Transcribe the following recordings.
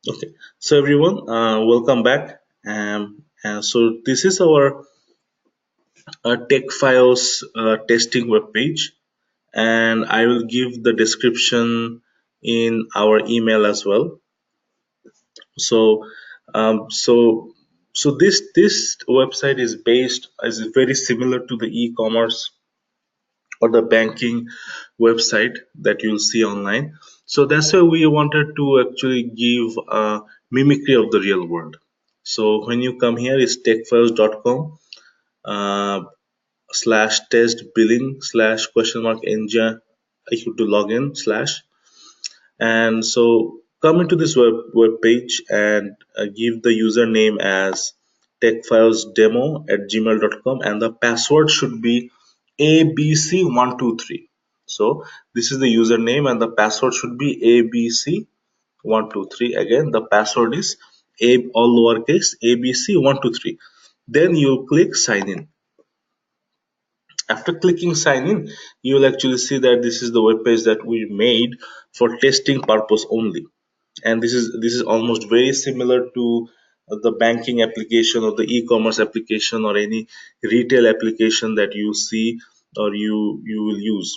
Okay, so everyone, welcome back. So this is our tech files testing web page, and I will give the description in our email as well. So, um, so, so this website is very similar to the e-commerce or the banking website that you'll see online. So that's why we wanted to actually give a mimicry of the real world. So when you come here is techfiles.com uh, slash test billing slash question mark engine. You have to log in slash, and so come into this web page and give the username as techfilesdemo at gmail.com, and the password should be abc123. So this is the username and the password should be abc123. Again, the password is all lowercase abc123. Then you click sign in. After clicking sign in, you will actually see that this is the web page that we made for testing purpose only. And this is almost very similar to the banking application or the e-commerce application or any retail application that you see or you will use.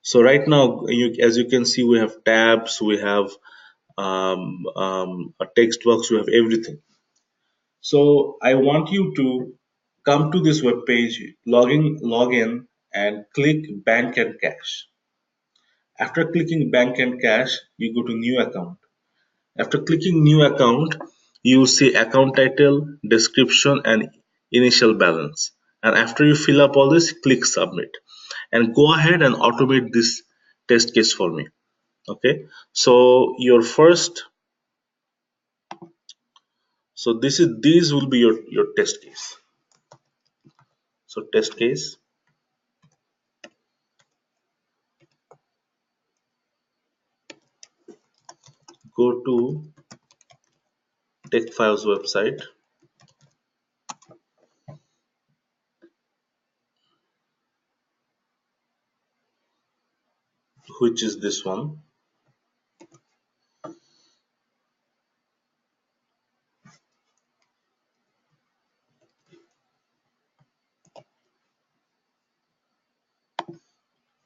So right now, as you can see, we have tabs, we have a text box, we have everything. So I want you to come to this web page, log in, and click Bank and Cash. After clicking Bank and Cash, you go to New Account. After clicking New Account, you see account title, description, and initial balance. And after you fill up all this, click Submit. And go ahead and automate this test case for me. Okay. So your first, so these will be your test case. So test case, go to TechFiles website, which is this one,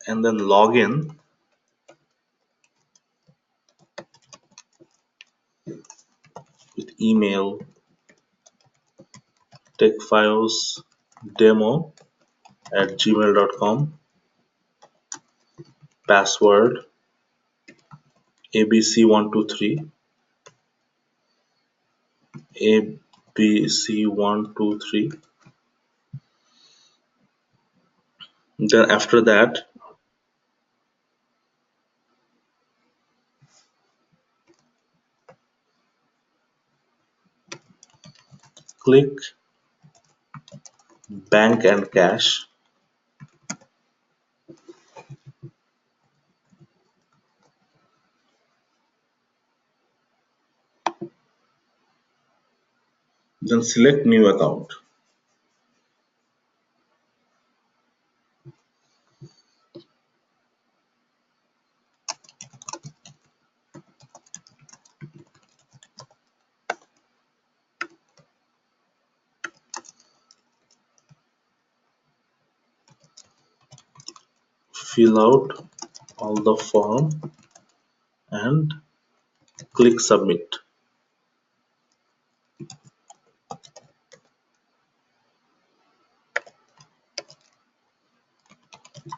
and then log in with email techfilesdemo at gmail.com, password abc123, abc123. Then after that, click Bank and Cash. Then select New Account. Fill out all the form and click Submit.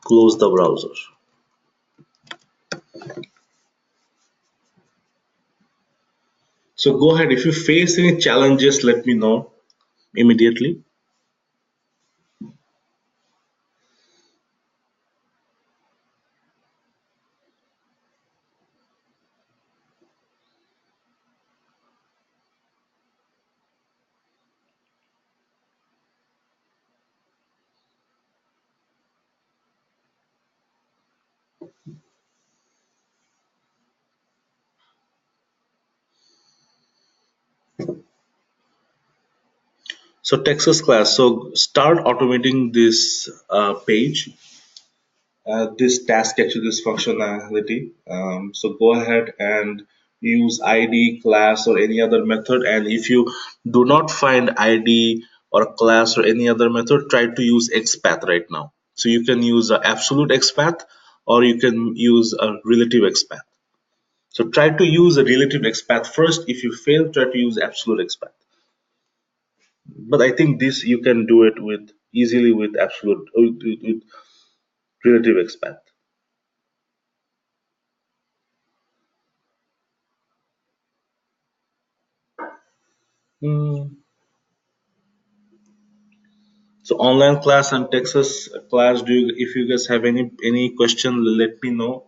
Close the browser. So go ahead. If you face any challenges, let me know immediately. So Texas class. So start automating this page. this task actually this functionality. So go ahead and use ID, class, or any other method. And if you do not find ID or class or any other method, try to use XPath right now. So you can use a absolute XPath or you can use a relative XPath. So try to use a relative XPath first. If you fail, try to use absolute XPath. But I think this you can do it with easily with absolute with relative XPath. Hmm. So online class and Texas class, do you, if you guys have any question, let me know.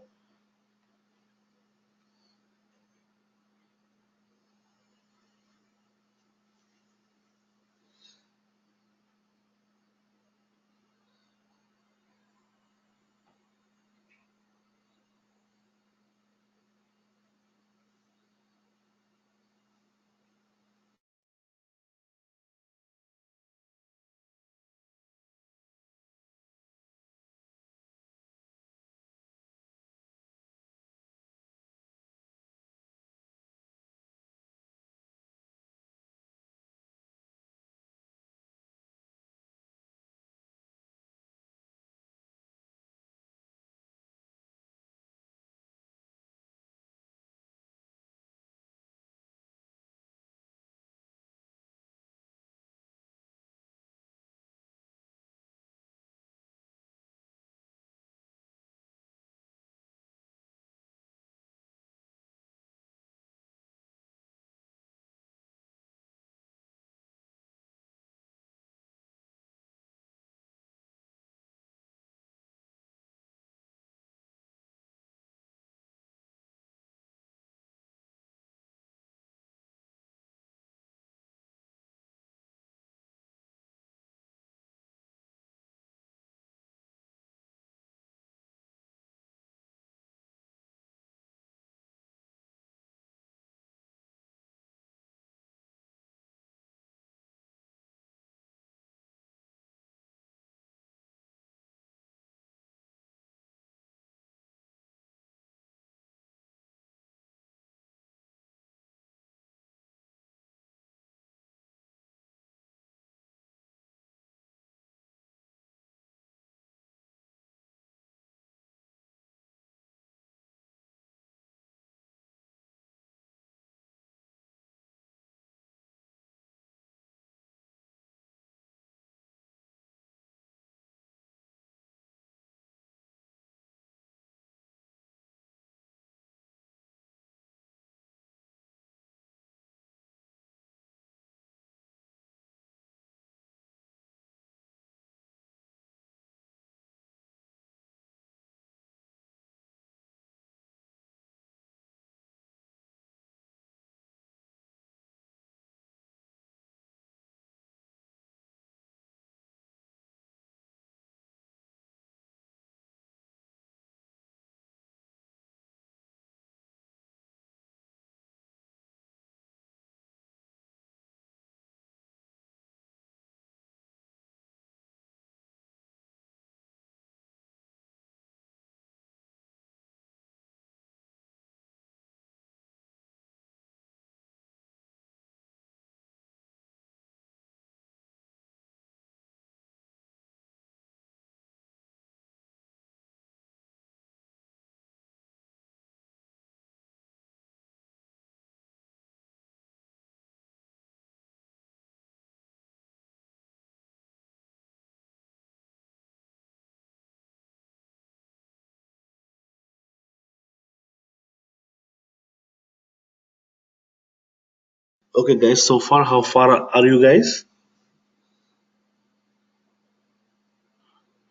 Okay, guys. So far, how far are you guys?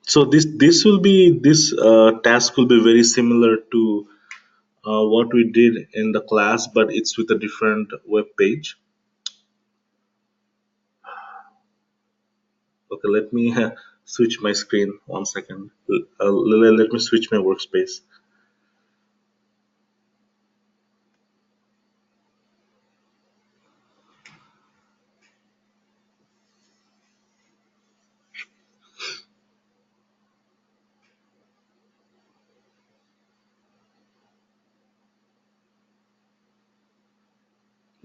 So this task will be very similar to what we did in the class, but it's with a different web page. Okay, let me switch my screen 1 second. Let me switch my workspace.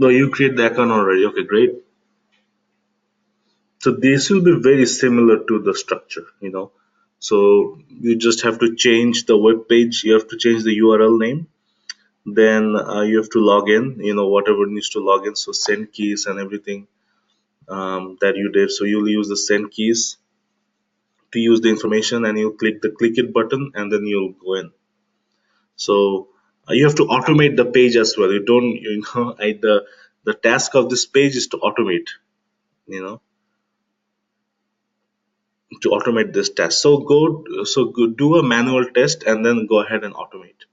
No, you create the account already. Okay, great. So this will be very similar to the structure. So you just have to change the web page. You have to change the URL name. Then you have to log in. Whatever needs to log in. So send keys and everything that you did. So you'll use the send keys to use the information, and you click the click it button, and then you'll go in. So you have to automate the page as well. You don't, the task of this page is to automate. You know, to automate this test. So do a manual test and then go ahead and automate.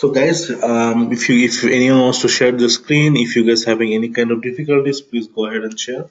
So guys, if anyone wants to share the screen, if you guys having any kind of difficulties, please go ahead and share.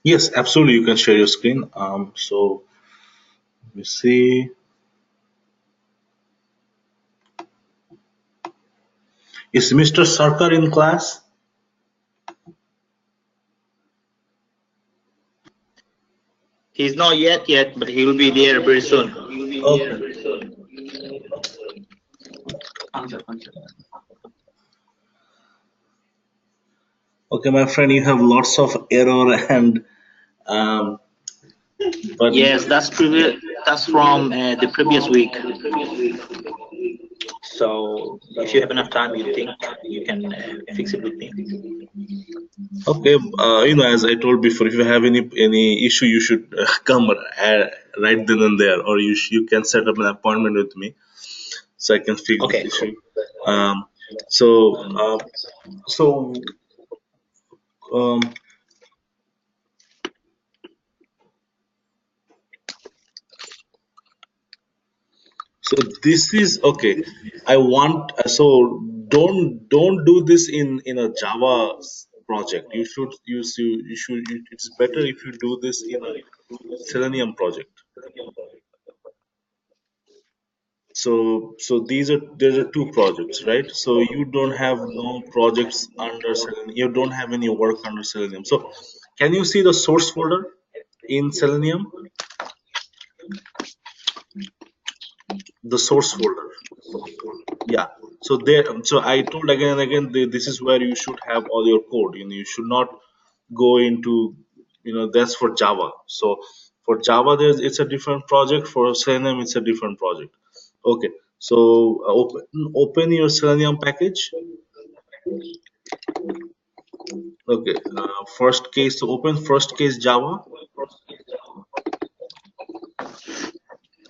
Yes, absolutely. You can share your screen. So let me see. Is Mr. Sarkar in class? He's not yet, but he will be there very soon. Okay. Okay, my friend, you have lots of error and um, but Yes, that's from the previous week. So if you have enough time, you think you can fix it with me. okay. As I told before, if you have any issue, you should come right then and there, or you can set up an appointment with me so I can fix this Okay, issue. Um, so uh, so um, so this is okay. I want don't do this in a Java project. It's better if you do this in a Selenium project. So there are two projects, right? So you don't have no projects under Selenium. You don't have any work under Selenium. So can you see the source folder in Selenium? The source folder. Yeah. So there. So I told again and again, this is where you should have all your code. You should not go into, that's for Java. So for Java, it's a different project. For Selenium, it's a different project. Okay. So open your Selenium package. Okay. First case to open. First case Java.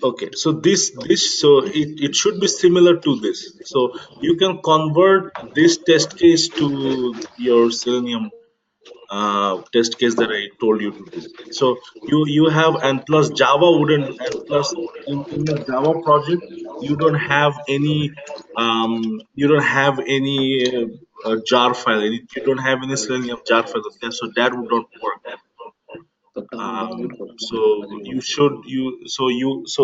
Okay. So it should be similar to this. So you can convert this test case to your Selenium test case that I told you to do. So you have, and plus Java wouldn't, and plus in your Java project you don't have any jar file. You don't have any Selenium jar file. Okay, so that would not work. So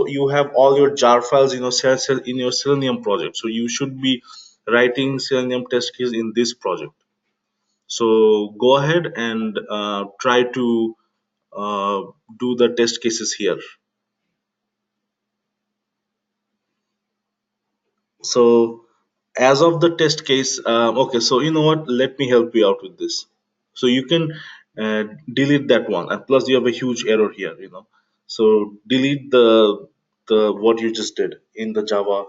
you have all your jar files in your Selenium project. So you should be writing Selenium test case in this project. So go ahead and try to uh, do the test cases here. So as of the test case, okay, so you know what? Let me help you out with this. So you can delete that one, and plus you have a huge error here. So delete the what you just did in the Java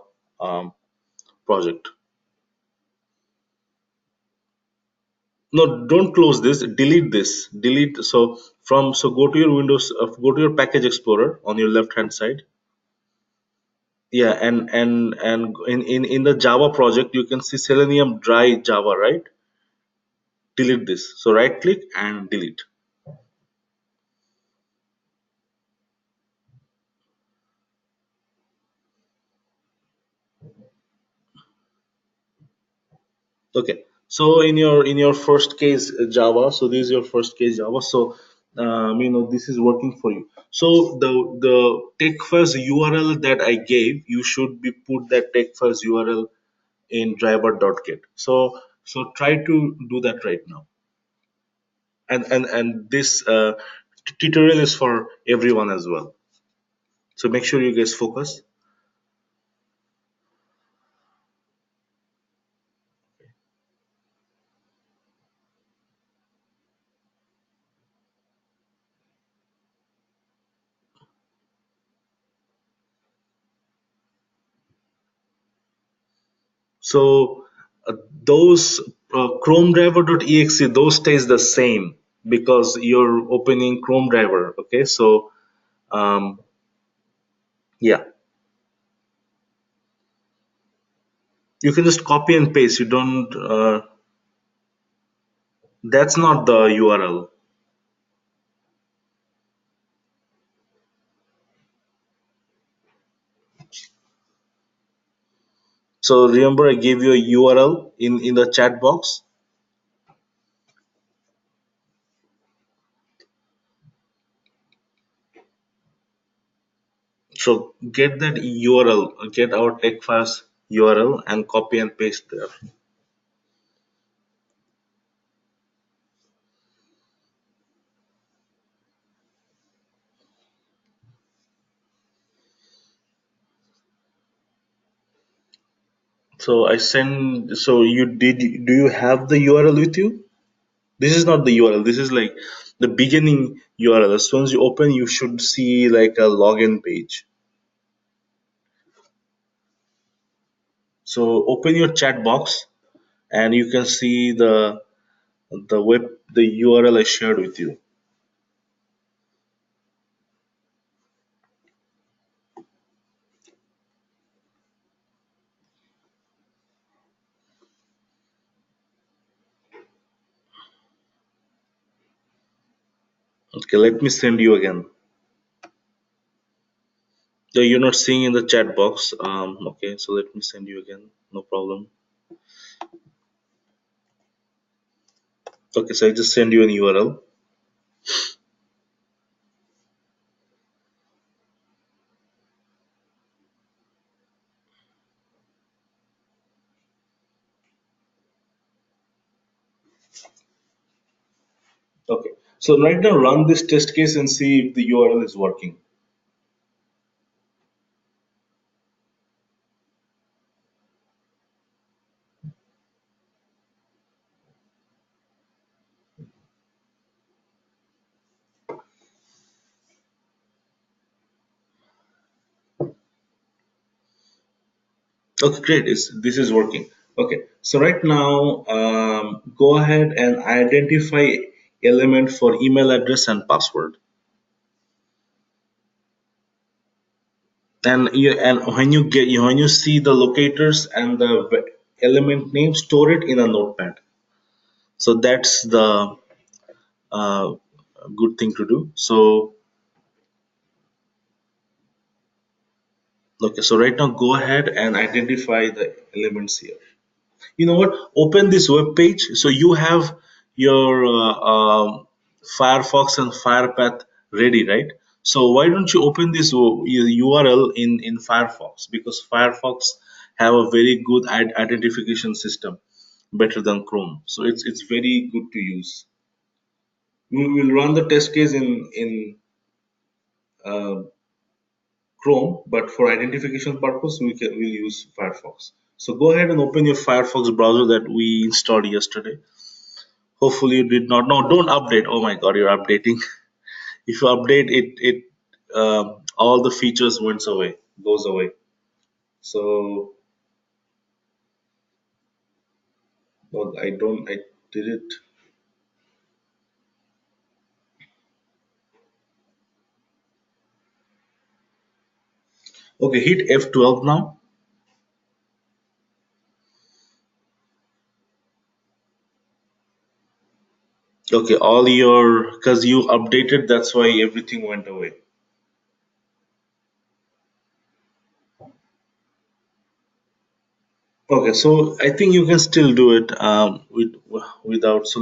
project. No, don't close this. Delete this. Delete. So go to your Windows, go to your Package Explorer on your left hand side. Yeah, and in the Java project, you can see Selenium dry Java, right? Delete this. So right click and delete. Okay. So in your first case Java, so this is your first case Java. So this is working for you. So the text files URL that I gave, you should be put that text files URL in driver.get. So try to do that right now. And this tutorial is for everyone as well. So make sure you guys focus. So those Chrome driver.exe, those stays the same because you're opening Chrome driver. Okay, so um, yeah, you can just copy and paste. You don't. That's not the URL. So remember, I gave you a URL in the chat box. So get that URL, get our tech files URL and copy and paste there. So I send. So you did. Do you have the URL with you? This is not the URL. This is like the beginning URL. As soon as you open, you should see like a login page. So open your chat box and you can see the URL I shared with you. Okay, let me send you again. Yeah, you're not seeing in the chat box. Okay, so let me send you again. No problem. Okay, so I just send you an URL. Okay, so right now run this test case and see if the URL is working. Okay, great. This is working. Okay, so right now, go ahead and identify element for email address and password. And when you see the locators and the element name, store it in a notepad. So that's the uh, good thing to do. So okay, so right now go ahead and identify the elements here. You know what, open this web page. So you have your Firefox and Firepath ready, right? So why don't you open this URL in Firefox, because Firefox have a very good identification system, better than Chrome. So it's very good to use. We will run the test case in uh, Chrome, but for identification purpose we'll use Firefox. So go ahead and open your Firefox browser that we installed yesterday. Hopefully you did not. No, don't update. Oh my God, you're updating. If you update it, all the features goes away. So no, I don't. I did it. Okay, hit F12 now. Okay, all your, because you updated, that's why everything went away. Okay, so I think you can still do it without. So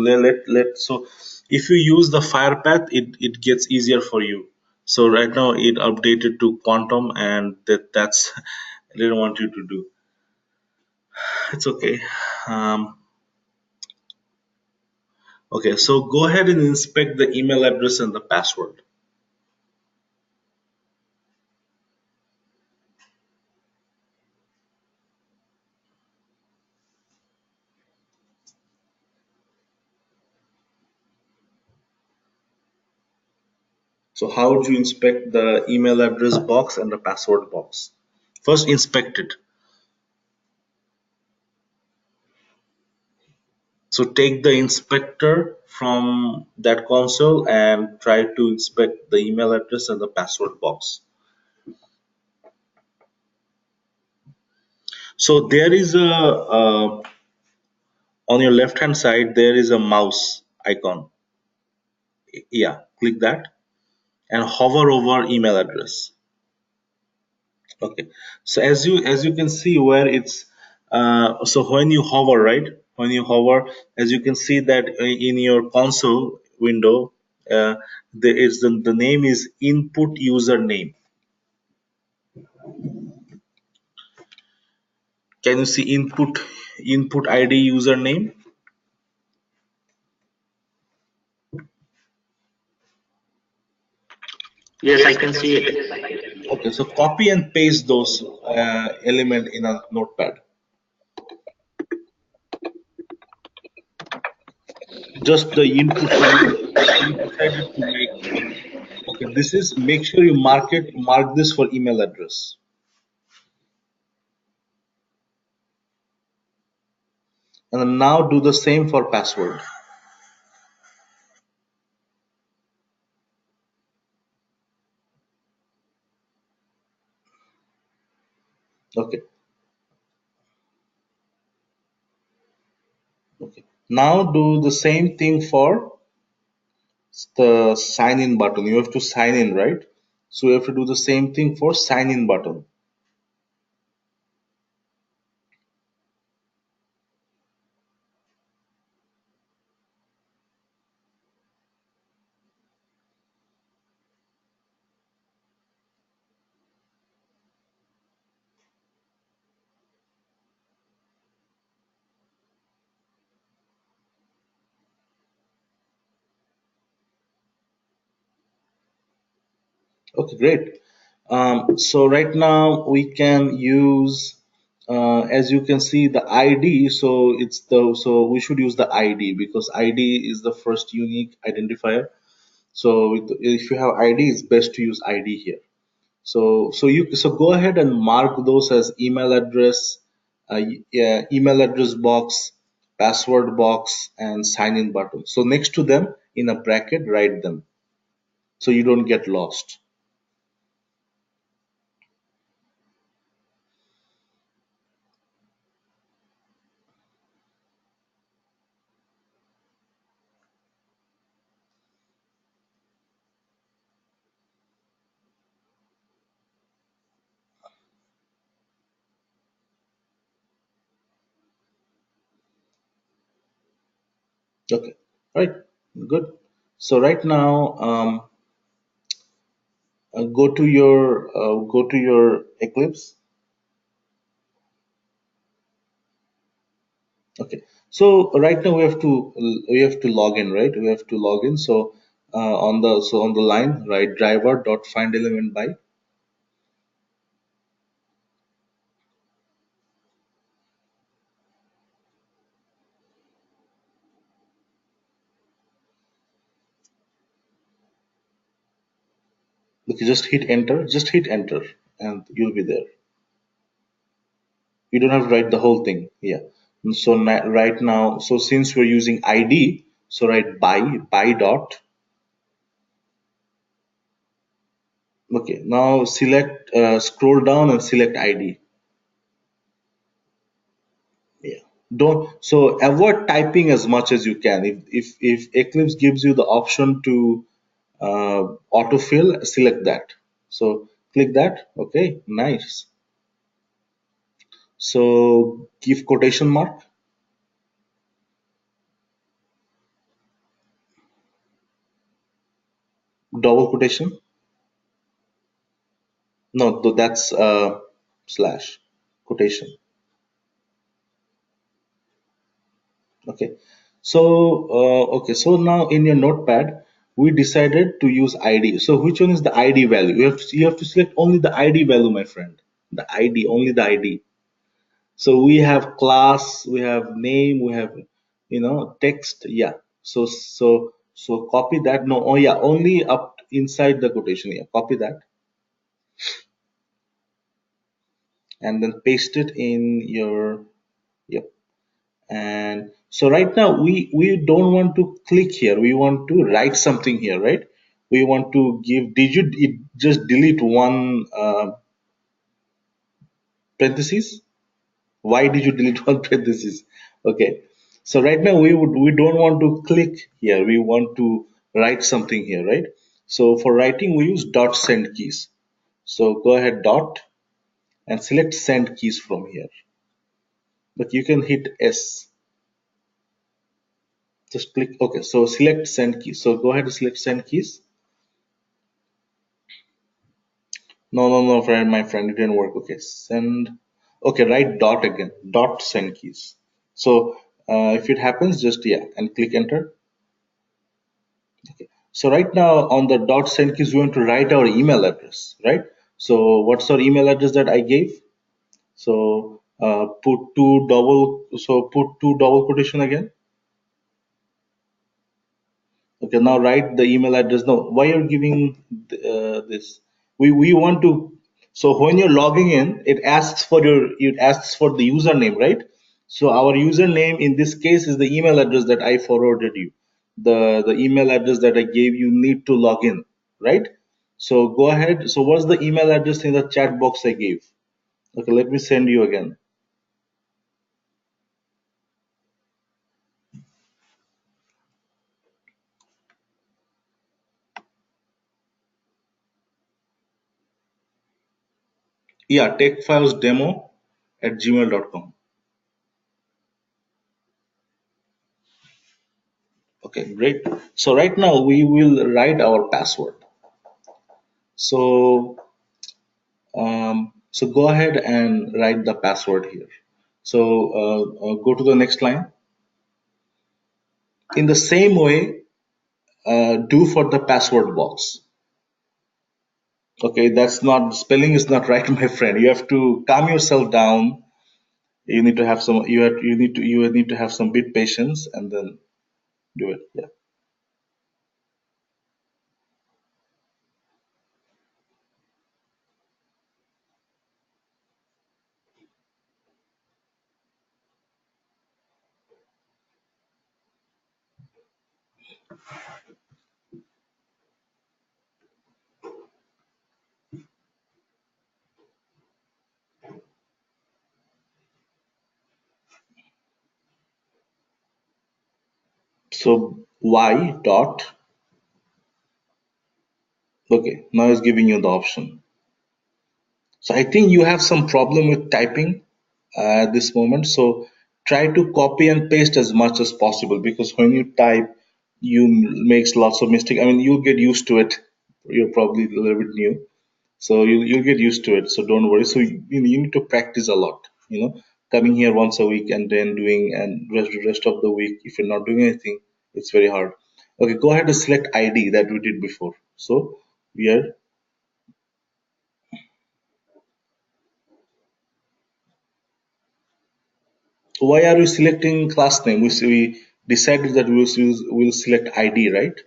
so if you use the fire path, it gets easier for you. So right now it updated to quantum, and that's I didn't want you to do. It's okay. Um, okay, so go ahead and inspect the email address and the password. So how would you inspect the email address box and the password box? First, inspect it. So take the inspector from that console and try to inspect the email address and the password box. So there is on your left hand side there is a mouse icon. Yeah, click that and hover over email address. Okay. So as you can see where it's so when you hover, right? When you hover, as you can see that in your console window, there is the name is input username. Can you see input ID username? Yes, I can see it. Okay, so copy and paste those element in a notepad. Just the input you decided to make. Okay, this is make sure you mark this for email address. And then now do the same for password. Okay, okay. Now do the same thing for the sign in button. You have to sign in, right? So you have to do the same thing for sign in button. Okay, great. So right now we can use, as you can see, the ID. So we should use the ID because ID is the first unique identifier. So if you have ID, it's best to use ID here. So go ahead and mark those as email address, yeah, email address box, password box, and sign in button. So next to them in a bracket, write them so you don't get lost. Okay, right, good. So right now, go to your Eclipse. Okay, so right now we have to log in, right? We have to log in. So on the line, right, driver dot find element by. Okay, just hit enter, and you'll be there. You don't have to write the whole thing. Yeah. And so right now, so since we're using ID, so write by dot. Okay. Now scroll down and select ID. Yeah. Don't so avoid typing as much as you can. If Eclipse gives you the option to autofill, select that. So click that. Okay. Nice. So give quotation mark, double quotation. No, that's slash quotation. Okay. So okay. So now in your notepad, we decided to use ID. So which one is the ID value? You have to select only the ID value, my friend. The ID, only the ID. So we have class, we have name, we have text. Yeah. So copy that. No. Oh yeah. Only up inside the quotation. Yeah. Copy that and then paste it in your. Yep. And so right now we don't want to click here, we want to write something here, right? We want to give, did you just delete one parenthesis? Why did you delete one parenthesis? Okay, so right now we don't want to click here, we want to write something here, right? So for writing we use dot send keys. So go ahead, dot, and select send keys from here, but you can hit S. Just click. Okay, so select send keys. So go ahead and select send keys. No, friend, my friend, it didn't work. Okay, send. Okay, write dot again. Dot send keys. So if it happens, just yeah, and click enter. Okay. So right now on the dot send keys, we want to write our email address, right? So what's our email address that I gave? So put two double quotation again. Okay, now write the email address. Now, why you're giving this? We want to. So when you're logging in, it asks for the username, right? So our username in this case is the email address that I forwarded you. The email address that I gave you need to log in, right? So go ahead. So what's the email address in the chat box I gave? Okay, let me send you again. Yeah, techfilesdemo@gmail.com. Okay, great. So right now we will write our password. So go ahead and write the password here. So go to the next line. In the same way, do for the password box. Okay, that's not, spelling is not right, my friend. You have to calm yourself down. You need to have some. You need to have some bit patience and then do it. Yeah. So y dot. Okay, now it's giving you the option. So I think you have some problem with typing at this moment. So try to copy and paste as much as possible, because when you type, you makes lots of mistake. I mean, you'll get used to it. You're probably a little bit new, so you'll get used to it. So don't worry. So you need to practice a lot. Coming here once a week and then doing and rest of the week. If you're not doing anything, it's very hard. Okay, go ahead and select ID that we did before. So we are. Why are we selecting class name? We decided that we'll select ID, right?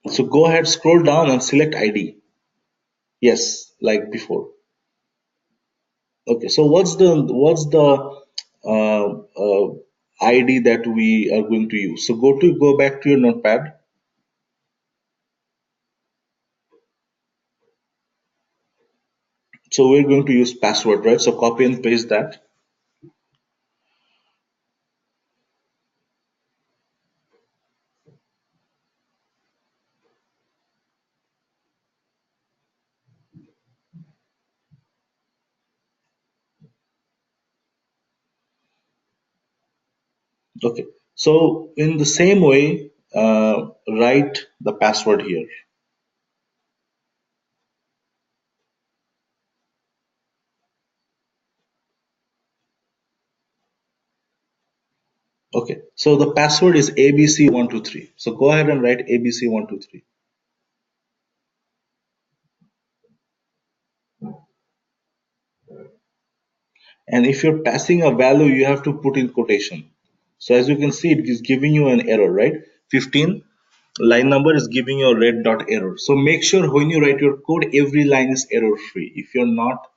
So go ahead, scroll down and select ID. Yes, like before. Okay, so what's the ID that we are going to use? So go back to your notepad. So we're going to use password, right? So copy and paste that. Okay. So in the same way, write the password here. Okay. So the password is ABC123. So go ahead and write ABC123. And if you're passing a value, you have to put in quotation. So as you can see, it is giving you an error, right? 15 line number is giving you a red dot error. So make sure when you write your code, every line is error free. If you're not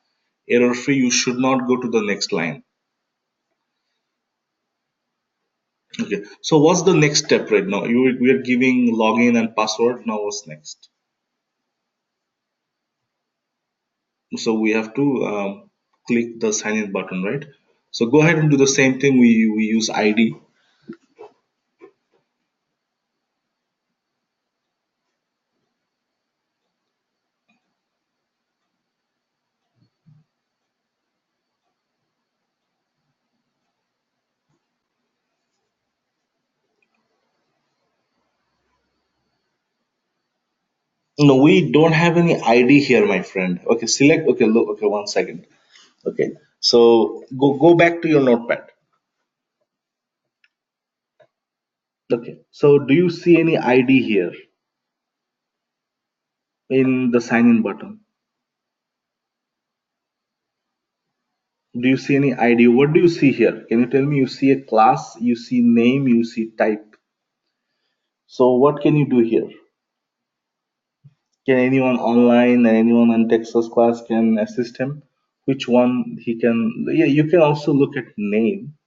error free, you should not go to the next line. Okay. So what's the next step right now? We are giving login and password. Now what's next? So we have to click the sign in button, right? So go ahead and do the same thing. We use ID. No, we don't have any ID here, my friend. Okay, select. Okay, look. Okay, one second. Okay, so go back to your notepad. Okay, so do you see any ID here in the sign in button? Do you see any ID? What do you see here? Can you tell me? You see a class, you see name, you see type. So what can you do here? Can anyone online and anyone on Texas class can assist him? Which one he can? Yeah, you can also look at name.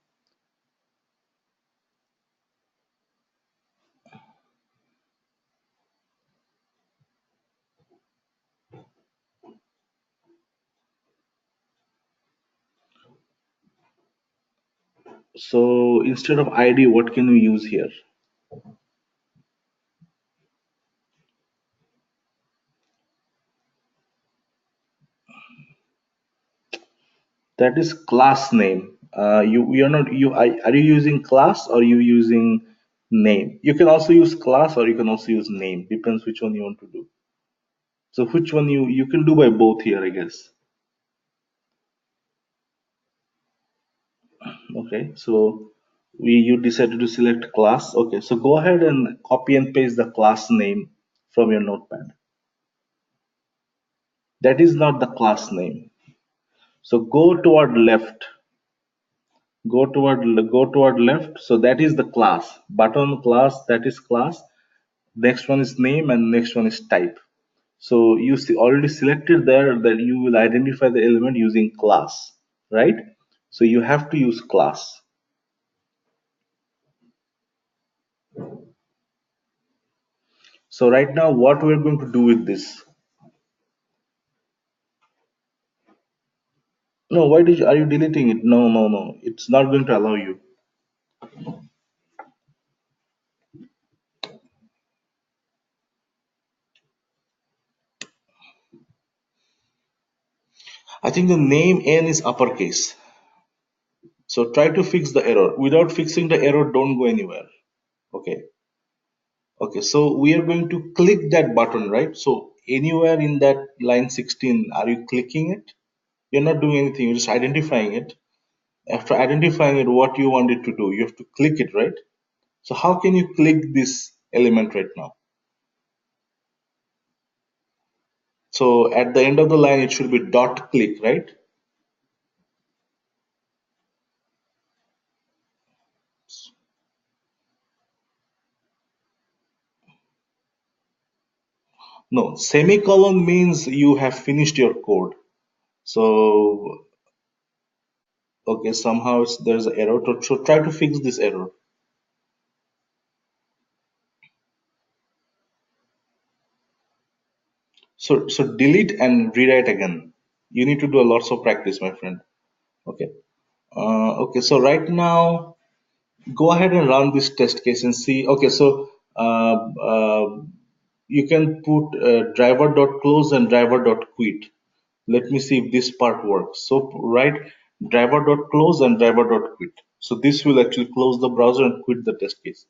So instead of ID, what can we use here? That is class name. You're not you are you using class or you using name? You can also use class or you can also use name. Depends which one you want to do. So which one you can do by both here, I guess. Okay, so we you decided to select class. Okay, so go ahead and copy and paste the class name from your notepad. That is not the class name. So go toward left. So that is the class. Button class, that is class. Next one is name and next one is type. So you see already selected there that you will identify the element using class, right? So you have to use class. So right now what we're going to do with this? No, why are you deleting it? No, no, no. It's not going to allow you. I think the name N is uppercase. So try to fix the error. Without fixing the error, don't go anywhere. Okay. Okay. So we are going to click that button, right? So anywhere in that line 16, are you clicking it? You're not doing anything. You're just identifying it. After identifying it, what you want it to do, you have to click it, right? So how can you click this element right now? So at the end of the line, it should be dot click, right? No, semicolon means you have finished your code. So, okay, somehow there's an error. So try to fix this error. So delete and rewrite again. You need to do a lots of practice, my friend. Okay. Okay. So right now, go ahead and run this test case and see. Okay. So you can put driver.close and driver.quit. Let me see if this part works. So write driver.close and driver.quit. So this will actually close the browser and quit the test case.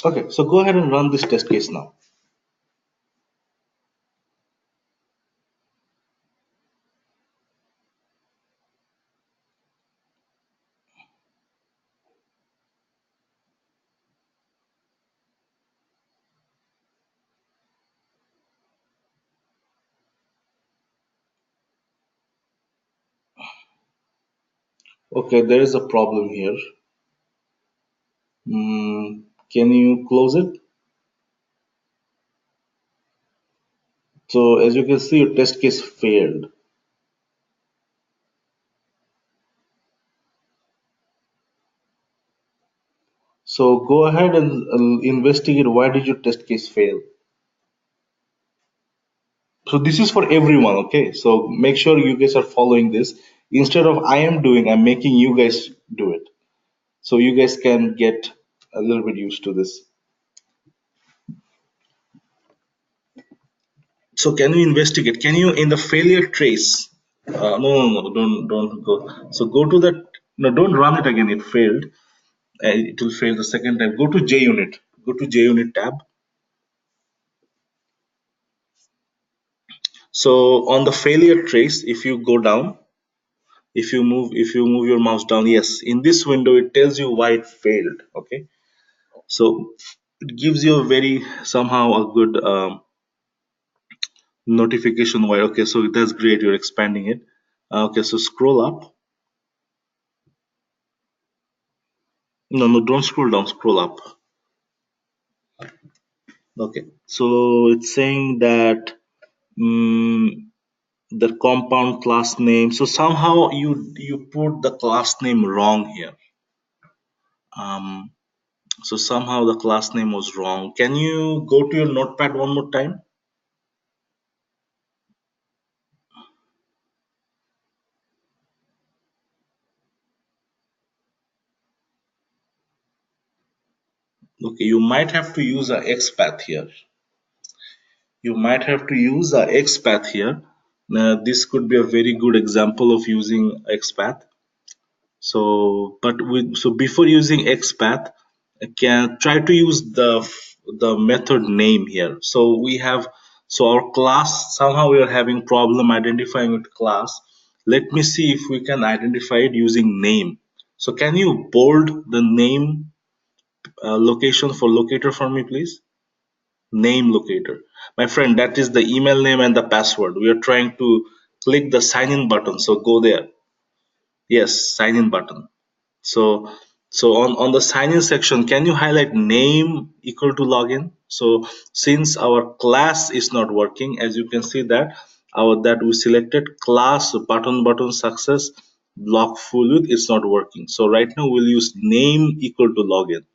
Okay, so go ahead and run this test case now. Okay, there is a problem here. Can you close it? So as you can see, your test case failed. So go ahead and investigate why did your test case fail. So this is for everyone, okay? So make sure you guys are following this. Instead of I am doing, I'm making you guys do it. So you guys can get a little bit used to this. So can you investigate? Can you in the failure trace? No, don't go. So go to that. No, don't run it again. It failed. It will fail the second time. Go to JUnit. Go to JUnit tab. So on the failure trace, if you go down, if you move your mouse down, yes, in this window it tells you why it failed. Okay, so it gives you a very somehow a good notification why. Okay, so that's great. You're expanding it. Okay, so scroll up. No, no, don't scroll down. Scroll up. Okay, so it's saying that mm, the compound class name. So somehow you put the class name wrong here. Um, so somehow the class name was wrong. Can you go to your notepad one more time? Okay, you might have to use a xpath here. You might have to use a xpath here. This could be a very good example of using xpath. So before using xpath, can try to use the method name here. So our class, somehow we are having problem identifying with class. Let me see if we can identify it using name. So can you bold the name location for locator for me, please? Name locator. My friend, that is the email name and the password. We are trying to click the sign in button. So go there. Yes, sign in button. So on the sign in section, can you highlight name equal to login? So since our class is not working, as you can see that our that we selected class button success block full width is not working. So right now we'll use name equal to login.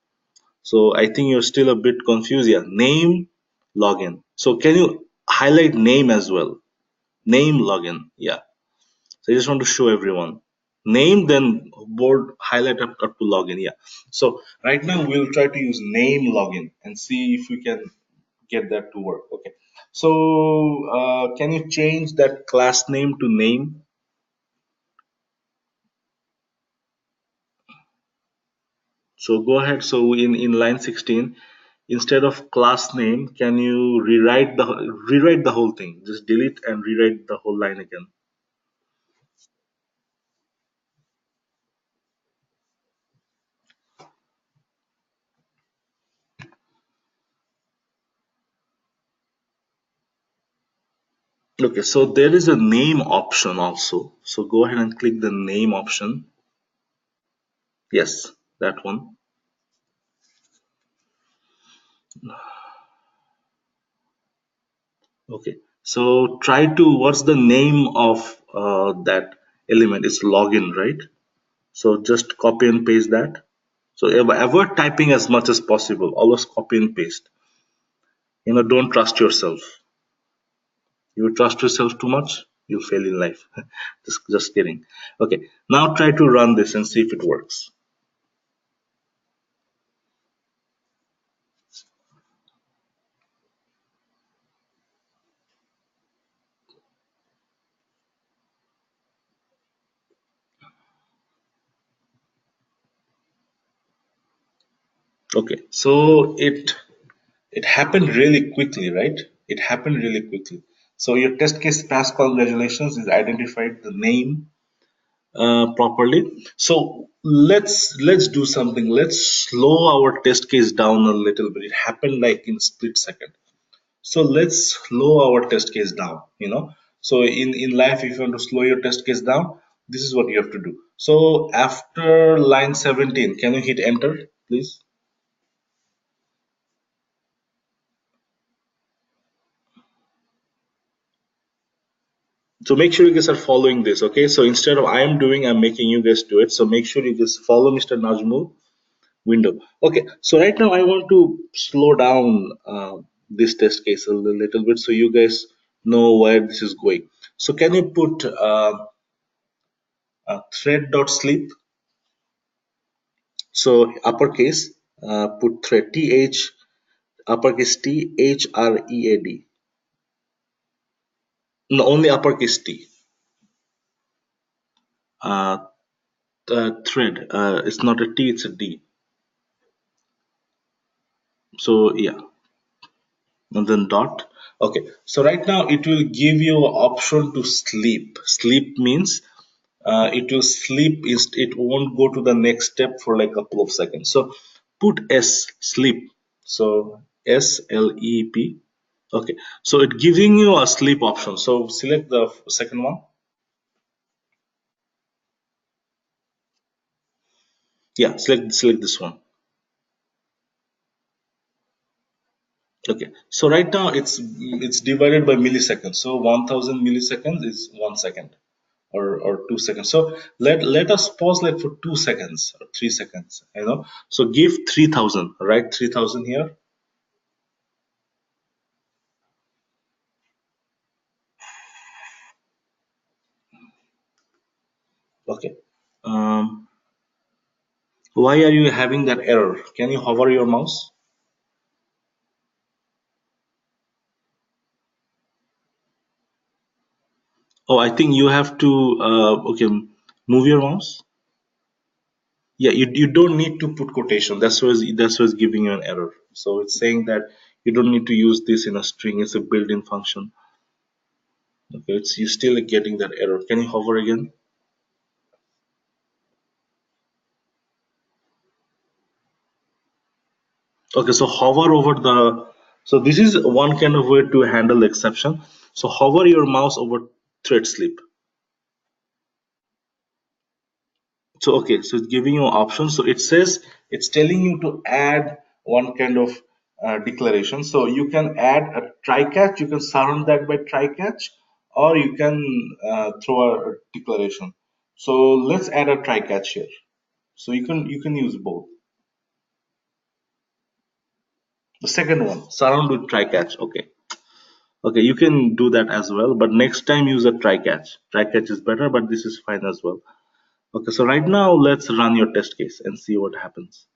So I think you're still a bit confused here. Name login. So can you highlight name as well? Name login. Yeah. So I just want to show everyone. Name, then bold highlight up to login. Yeah. So right now we'll try to use name login and see if we can get that to work. Okay. So can you change that class name to name? So go ahead. So in line 16, instead of class name, can you rewrite the whole thing? Just delete and rewrite the whole line again. Okay, so there is a name option also. So go ahead and click the name option. Yes, that one. Okay. So try to, what's the name of that element? It's login, right? So just copy and paste that. So avoid typing as much as possible. Always copy and paste. Don't trust yourself. You trust yourself too much, you'll fail in life. Just kidding. Okay, now try to run this and see if it works. Okay, so it happened really quickly, right? It happened really quickly. So your test case pass, congratulations, is identified the name properly. So let's do something. Let's slow our test case down a little bit. It happened like in split second. So let's slow our test case down. So in life, if you want to slow your test case down, this is what you have to do. So after line 17, can you hit enter, please? So make sure you guys are following this, okay? So instead of I am doing, I'm making you guys do it. So make sure you just follow Mr. Najmul window. Okay, so right now I want to slow down this test case a little bit so you guys know where this is going. So can you put thread.sleep? So uppercase, put thread, th, uppercase T H R E A D. No, only uppercase T. Uh, thread. It's not a T, it's a D. So yeah, and then dot. Okay, so right now it will give you an option to sleep. Sleep means it will sleep. It won't go to the next step for like a couple of seconds. So put S, sleep. So SLEP. Okay, so it giving you a sleep option. So select the second one. Yeah, select this one. Okay, so right now it's divided by milliseconds. So 1000 milliseconds is 1 second. Or 2 seconds. So let us pause like for 2 seconds or 3 seconds. So give 3000, right? 3000 here. Okay. Um, why are you having that error? Can you hover your mouse? Oh, I think you have to okay, move your mouse. Yeah, you don't need to put quotation. That's what's giving you an error. So it's saying that you don't need to use this in a string. It's a built-in function. Okay, it's you still getting that error. Can you hover again? Okay, so hover over the. So this is one kind of way to handle the exception. So hover your mouse over thread sleep. So okay, so it's giving you options. So it says it's telling you to add one kind of declaration. So you can add a try catch. You can surround that by try catch, or you can throw a declaration. So let's add a try catch here. So you can use both. The second one, surround with try catch. Okay. Okay, you can do that as well, but next time use a try catch. Try catch is better, but this is fine as well. Okay, so right now let's run your test case and see what happens.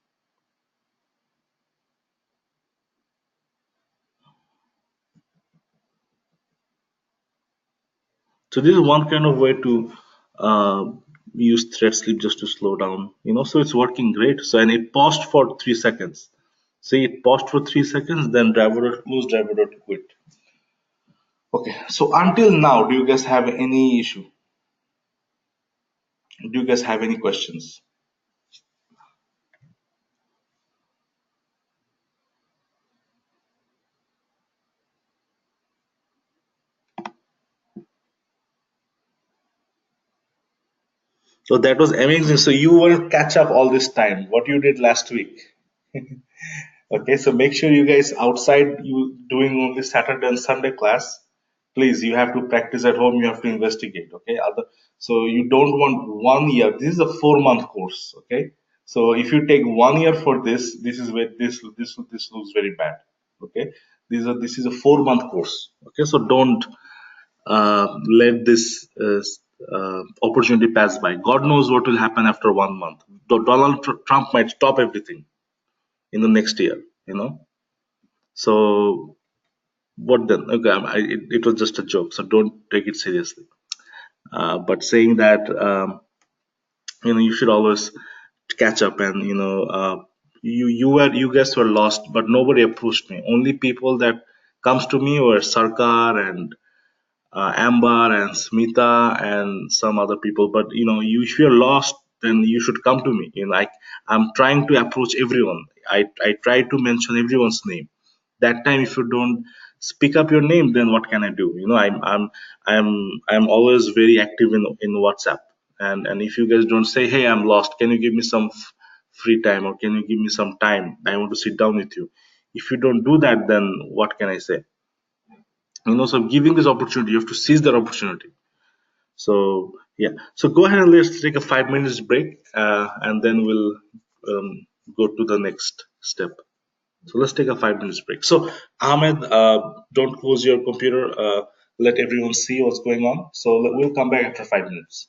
So this is one kind of way to uh, use thread sleep just to slow down. So it's working great. So and it paused for 3 seconds. See, it paused for 3 seconds, then driver dot close, driver dot quit. Okay, so until now, do you guys have any issue? Do you guys have any questions? So that was amazing. So you will catch up all this time. What you did last week. Okay, so make sure you guys outside you doing only Saturday and Sunday class. Please, you have to practice at home. You have to investigate. Okay, so you don't want 1 year. This is a 4 month course. Okay, so if you take 1 year for this, this is where this looks very bad. Okay, this is a 4 month course. Okay, so don't. let this opportunity pass by. God knows what will happen after 1 month. Donald Trump might stop everything in the next year, you know. So what then? Okay, it was just a joke, so don't take it seriously. But saying that, you should always catch up, and you guys were lost, but nobody approached me. Only people that comes to me were Sarkar and Amber and Smita and some other people. But if you're lost, then you should come to me. I'm trying to approach everyone. I try to mention everyone's name. That time, if you don't speak up your name, then what can I do? I'm always very active in WhatsApp. And if you guys don't say, hey, I'm lost, can you give me some free time, or can you give me some time? I want to sit down with you. If you don't do that, then what can I say? So giving this opportunity, you have to seize that opportunity. So yeah, so go ahead and let's take a 5 minutes break, and then we'll um, go to the next step. So let's take a 5 minutes break. So Ahmed, don't close your computer. Let everyone see what's going on. So we'll come back after 5 minutes.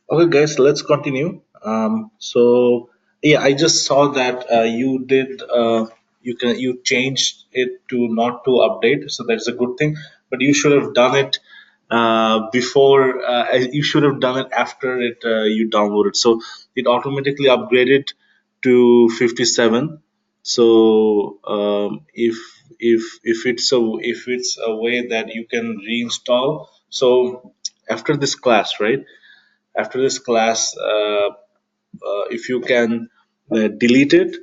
Okay, guys, let's continue. Yeah, I just saw that you did. You changed it to not to update, so that's a good thing. But you should have done it before. You should have done it after it you downloaded. So it automatically upgraded to 57. So if it's a way that you can reinstall. So after this class, right? After this class, if you can delete it,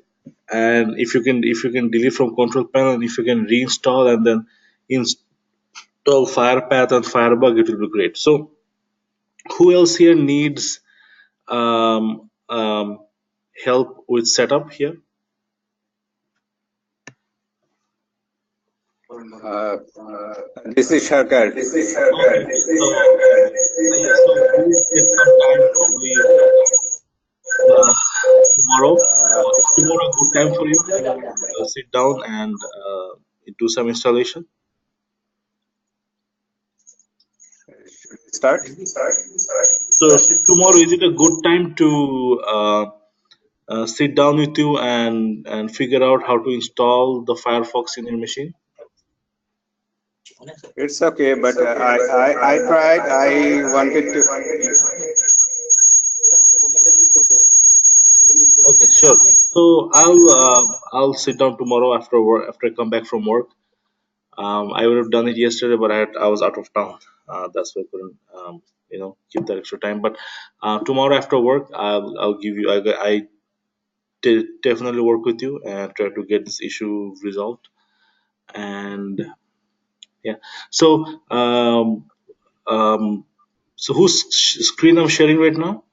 and if you can delete from control panel, and if you can reinstall and then install firepath and firebug, it will be great. So who else here needs help with setup here? Uh, this is Sharkar. Okay, so we'll take some time probably uh, tomorrow. Is tomorrow a good time for you to sit down and do some installation? Start. So tomorrow, is it a good time to sit down with you and figure out how to install the Firefox in your machine? It's okay, but I tried. I wanted to. Okay, sure. So I'll sit down tomorrow after work, after I come back from work. I would have done it yesterday, but I was out of town. That's why I couldn't keep that extra time. But tomorrow after work, I'll give you. Definitely work with you and try to get this issue resolved. And yeah, so um, so whose screen I'm sharing right now?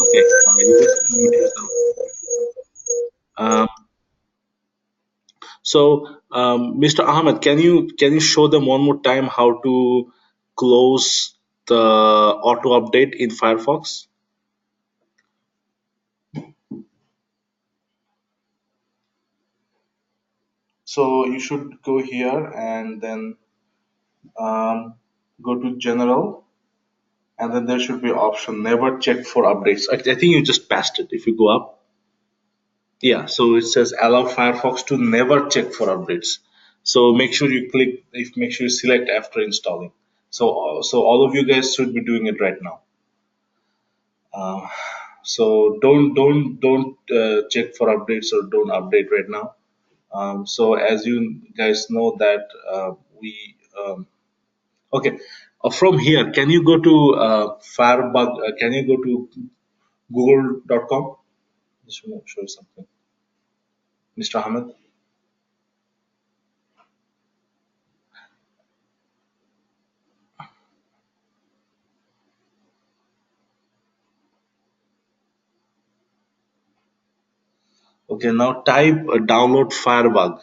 Okay, you guys can mute yourself. Um, Mr. Ahmed, can you show them one more time how to close the auto update in Firefox? So you should go here and then um, go to General, and then there should be option Never check for updates. I think you just passed it. If you go up, yeah, so it says allow Firefox to never check for updates. So make sure you make sure you select after installing. So all of you guys should be doing it right now. Uh, so don't check for updates or don't update right now. So as you guys know that we okay, from here, can you go to Firebug? Can you go to google.com? Just want to show you something, Mr. Ahmed. Okay, now type download Firebug.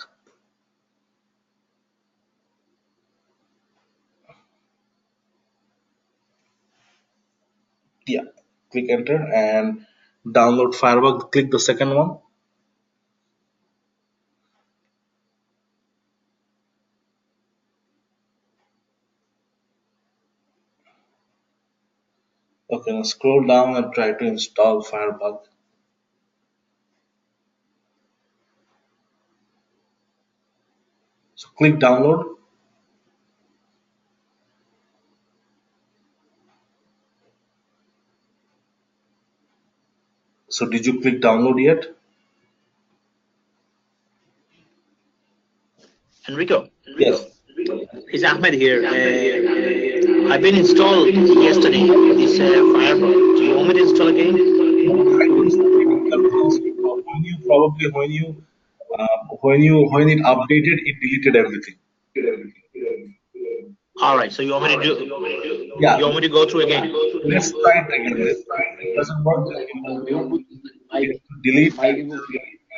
Yeah, click enter and download Firebug. Click the second one. Okay, now scroll down and try to install Firebug. So click download. So did you click download yet? Enrico, Yes. it's Ahmed here. I've been installed yesterday this Firebug. Do you want me to install again? I don't see any because when it updated, it deleted everything. All right. So you want me to do? Yeah, You want me to go through again? let's try it again. If it doesn't work, then we need to delete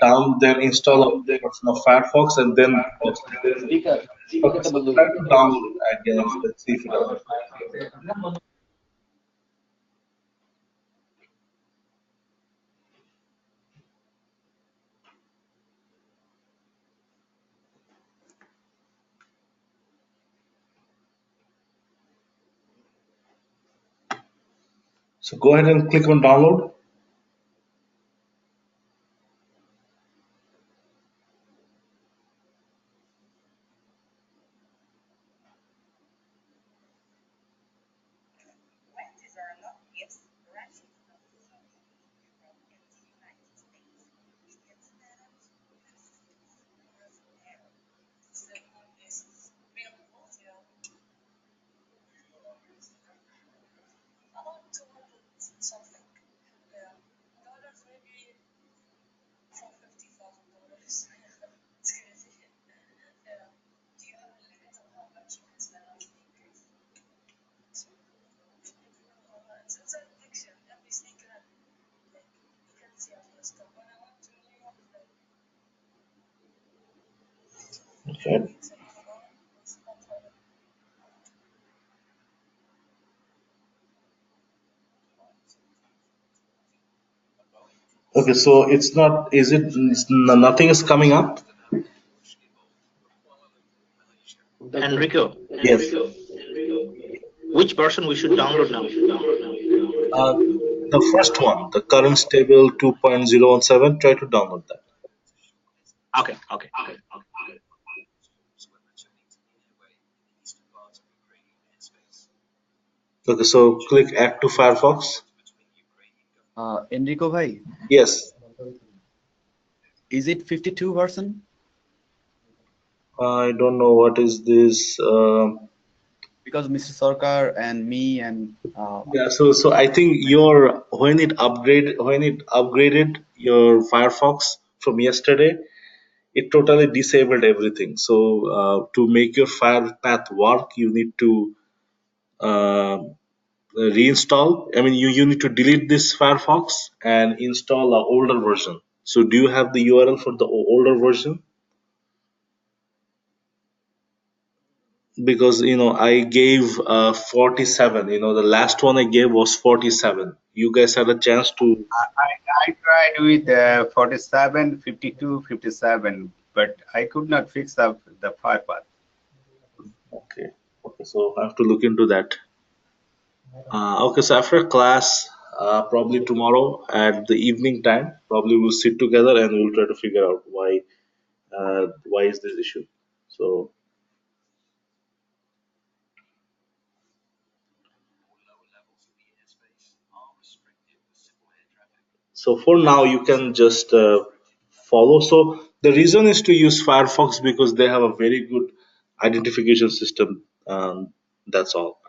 and then install a version of Firefox and then just let it run. Okay, so try to download it again. Let's see if it doesn't work. So go ahead and click on download. Okay. Okay, so it's not, is it, nothing is coming up? Enrico, Yes. which version we should download now? Uh, the first one, the current stable 2.017, try to download that. Okay, okay. Okay, so click Add to Firefox. Enrico bhai, Yes. is it 52 version? I don't know what is this. Because Mr. Sarkar and me and Yeah, so I think your when it upgraded your Firefox from yesterday, it totally disabled everything. So to make your FirePath work, you need to uh, reinstall. I mean, you need to delete this Firefox and install a older version. So do you have the URL for the older version? Because I gave 47. The last one I gave was 47. You guys had a chance to. I tried with 47, 52, 57, but I could not fix up the Firepath. Okay. Okay, so I have to look into that. Okay, so after class, probably tomorrow at the evening time, probably we'll sit together and we'll try to figure out why is this issue. So for now you can just follow. So the reason is to use Firefox because they have a very good identification system. That's all.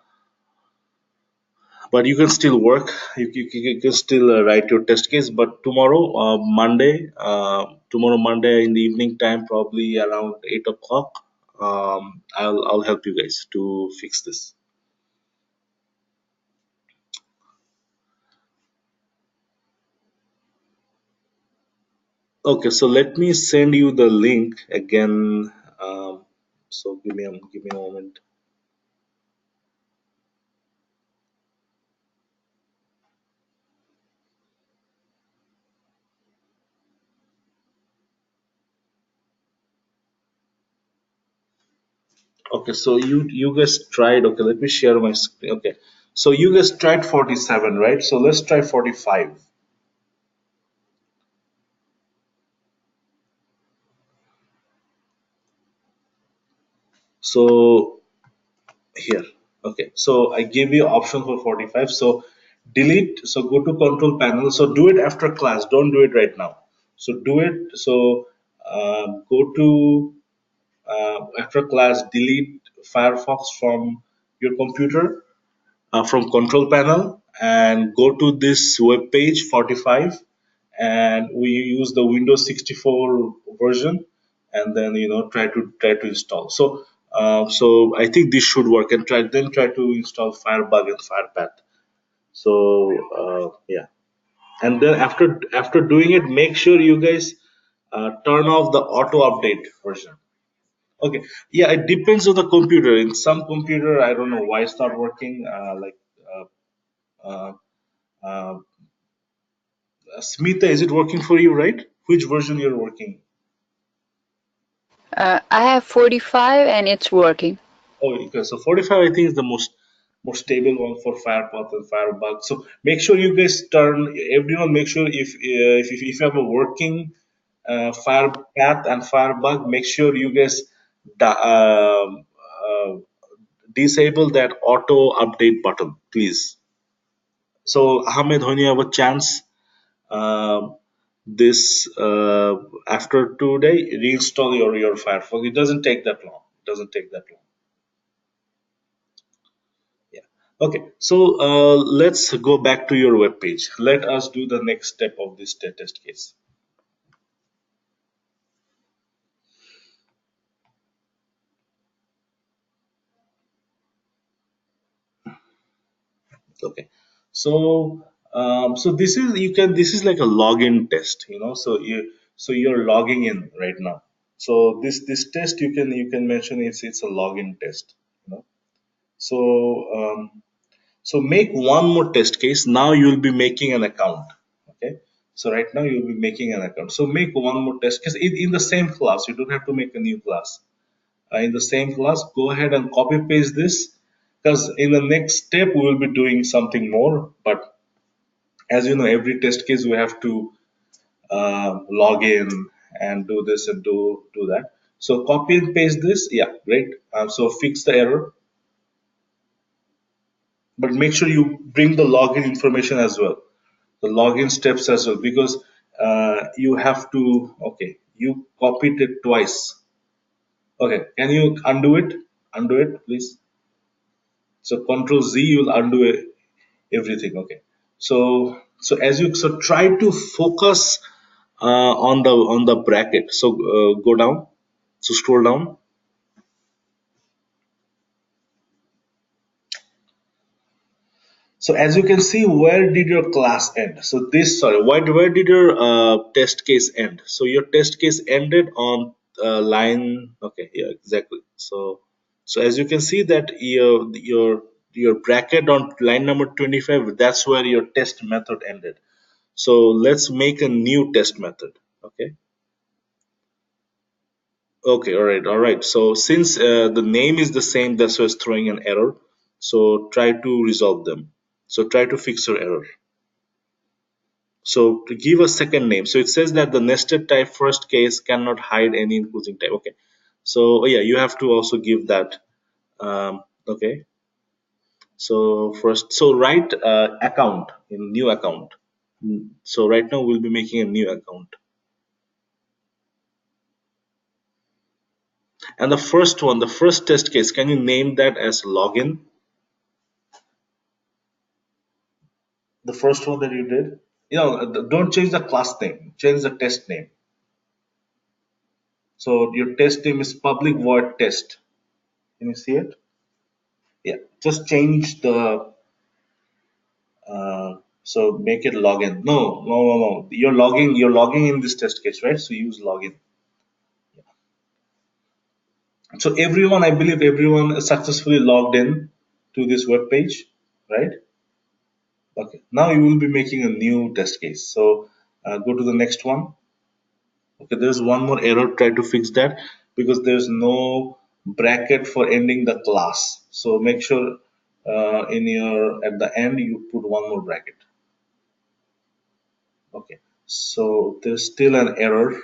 But you can still work. You can still write your test case. But tomorrow Monday in the evening time, probably around 8 o'clock, I'll help you guys to fix this. Okay, so let me send you the link again. So give me a moment. Okay, so you guys tried. Okay, let me share my screen. Okay, so you guys tried 47, right? So let's try 45. So here, okay. So I gave you option for 45. So delete. So go to control panel. So do it after class. Don't do it right now. So do it. So go to after class. Delete Firefox from your computer from control panel and go to this web page 45, and we use the Windows 64 version, and then try to install. So I think this should work, and try to install Firebug and Firepath. So yeah, and then after doing it, make sure you guys turn off the auto update version. Okay, yeah, it depends on the computer. In some computer, I don't know why it's not working. Uh, uh, Smita, is it working for you, right? Which version you're working? I have 45 and it's working. Oh, okay. So 45, I think, is the most. more stable one for Firepath and Firebug. So make sure you guys turn everyone. Make sure if you have a working Firepath and Firebug, make sure you guys disable that auto update button, please. So Ahmed, when you have a chance, um, this after 2 day, reinstall your Firefox. It doesn't take that long. It doesn't take that long. Yeah. Okay. So let's go back to your web page. Let us do the next step of this test case. Okay. So so this is this is like a login test, so you're logging in right now. So this test you can mention it's a login test. You know. So so make one more test case. Now you'll be making an account. Okay. So right now you'll be making an account. So make one more test case in the same class. You don't have to make a new class. In the same class, go ahead and copy paste this because in the next step we will be doing something more. But as you know, every test case we have to log in and do this and do that. So copy and paste this. Yeah, great. So fix the error, but make sure you bring the login information as well, the login steps as well, because you have to. Okay, you copied it twice. Okay, can you undo it? Undo it, please. So Control Z, you'll undo it, everything. Okay. So as you try to focus on the bracket. So go down. So scroll down. So as you can see, where did your class end? So this, sorry, where did your test case end? So your test case ended on line. Okay, yeah, exactly. So as you can see that your bracket on line number 25, that's where your test method ended. So let's make a new test method. Okay. Okay. All right. All right. So since the name is the same, that's why it's throwing an error. So try to resolve them. So try to fix your error. So to give a second name, so it says that the nested type first case cannot hide any including type. Okay. So yeah, you have to also give that. Okay. So first, so write account in new account. So right now we'll be making a new account. And the first one, the first test case, can you name that as login? The first one that you did? Don't change the class name, change the test name. So your test name is public void test. Can you see it? Yeah, just change the, so make it login. No, no, no, no. You're logging in this test case, right? So use login. So everyone, I believe everyone successfully logged in to this web page, right? Okay. Now you will be making a new test case. So go to the next one. Okay, there's one more error. Try to fix that because there's no bracket for ending the class. So make sure in your at the end you put one more bracket. Okay. So there's still an error.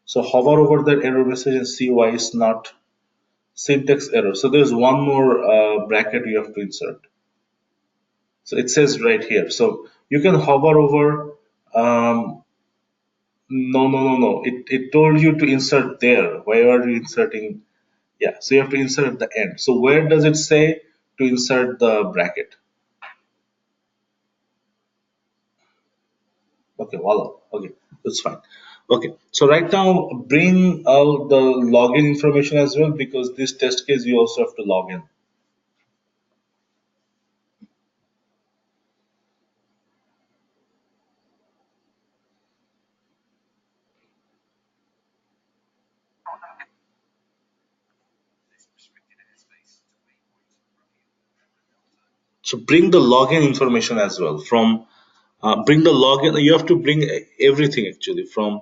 So hover over that error message and see why it's not syntax error. So there's one more bracket you have to insert. So it says right here. So you can hover over. No, no, no, no. It told you to insert there. Why are you inserting? Yeah, so you have to insert at the end. So where does it say to insert the bracket? Okay, voila. Okay, that's fine. Okay, so right now bring out the login information as well because this test case you also have to log in. So bring the login information as well from bring the login. You have to bring everything actually from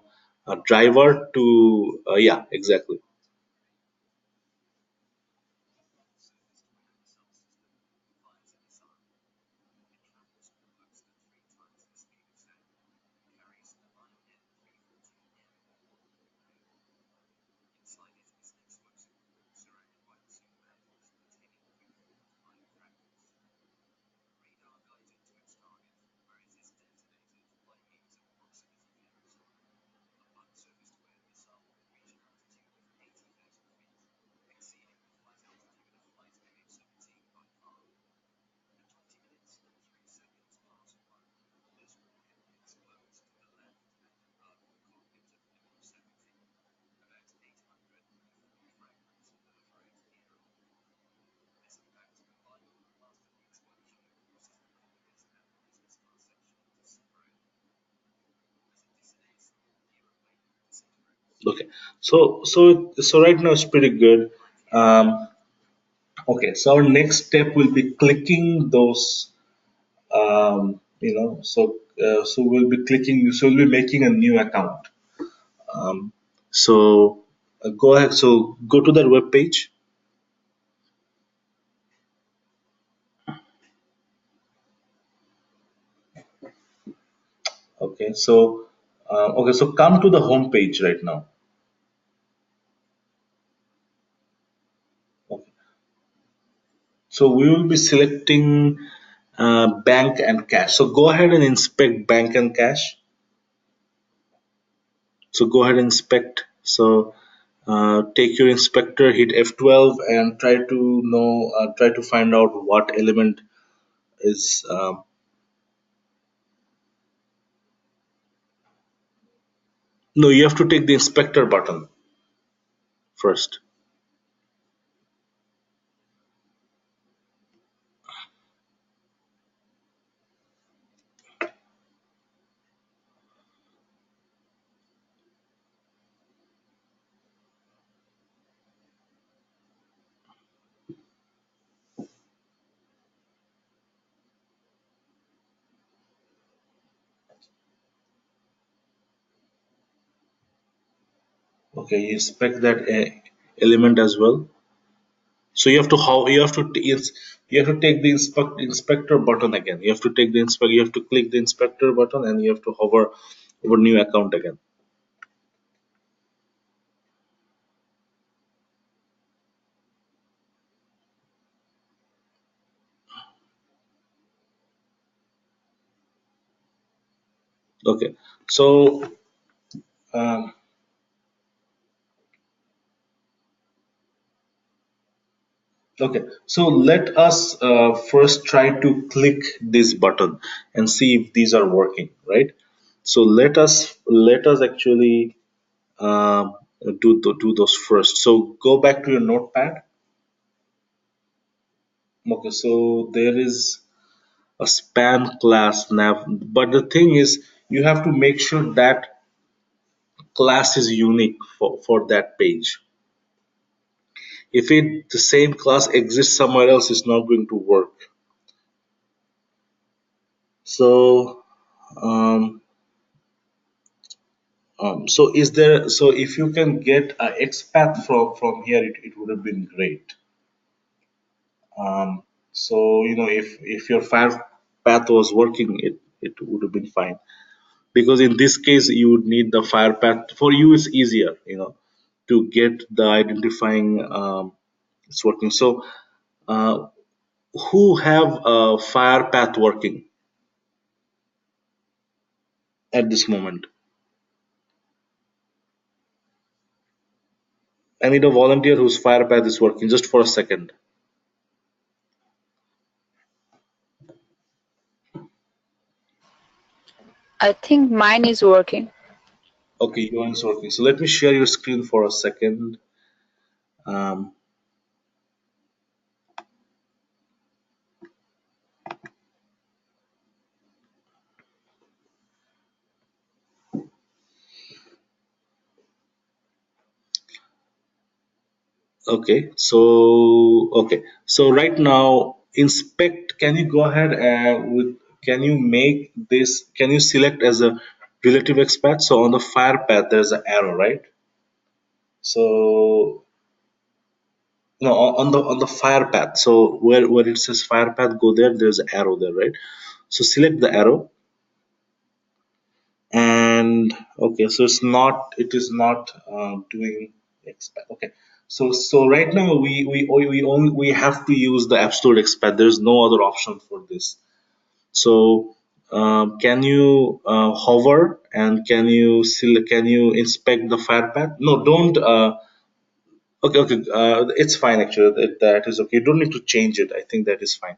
driver to yeah, exactly. Okay. So right now it's pretty good. Um, okay. So our next step will be clicking those. So we'll be clicking. So we'll be making a new account. Um, so go ahead. So go to that web page. Okay. So come to the home page right now. Okay. So we will be selecting bank and cash. So go ahead and inspect bank and cash. So go ahead and inspect. So take your inspector, hit F12, and try to find out what element is. No, you have to take the inspector button first. Okay, you inspect that element as well. So you have to take the inspector button again. You have to take the inspect. You have to click the inspector button and you have to hover over new account again. Okay. So um, Okay, so let us first try to click this button and see if these are working, right? So let us actually do those first. So go back to your notepad. Okay, so there is a span class nav, but the thing is you have to make sure that class is unique for that page. If the same class exists somewhere else, it's not going to work. So um, so if you can get a xpath from here, it would have been great. So if your fire path was working, it would have been fine. Because in this case, you would need the fire path. For you, it's easier, to get the identifying. It's working. So uh, who have a fire path working at this moment? I need a volunteer whose fire path is working just for a second. I think mine is working. Okay, yours is working. So let me share your screen for a second. Um, okay, so right now inspect. Can you go ahead with? Can you make this? Can you select as a relative expert? So on the fire path, there's an arrow, right? So no, on the fire path. So where it says fire path, go there. There's an arrow there, right? So select the arrow, and okay, so it is not doing expat. Okay, so right now we have to use the absolute expat. There's no other option for this. So can you hover and can you inspect the fire path? No, don't. Okay, it's fine actually. That is okay. You don't need to change it. I think that is fine.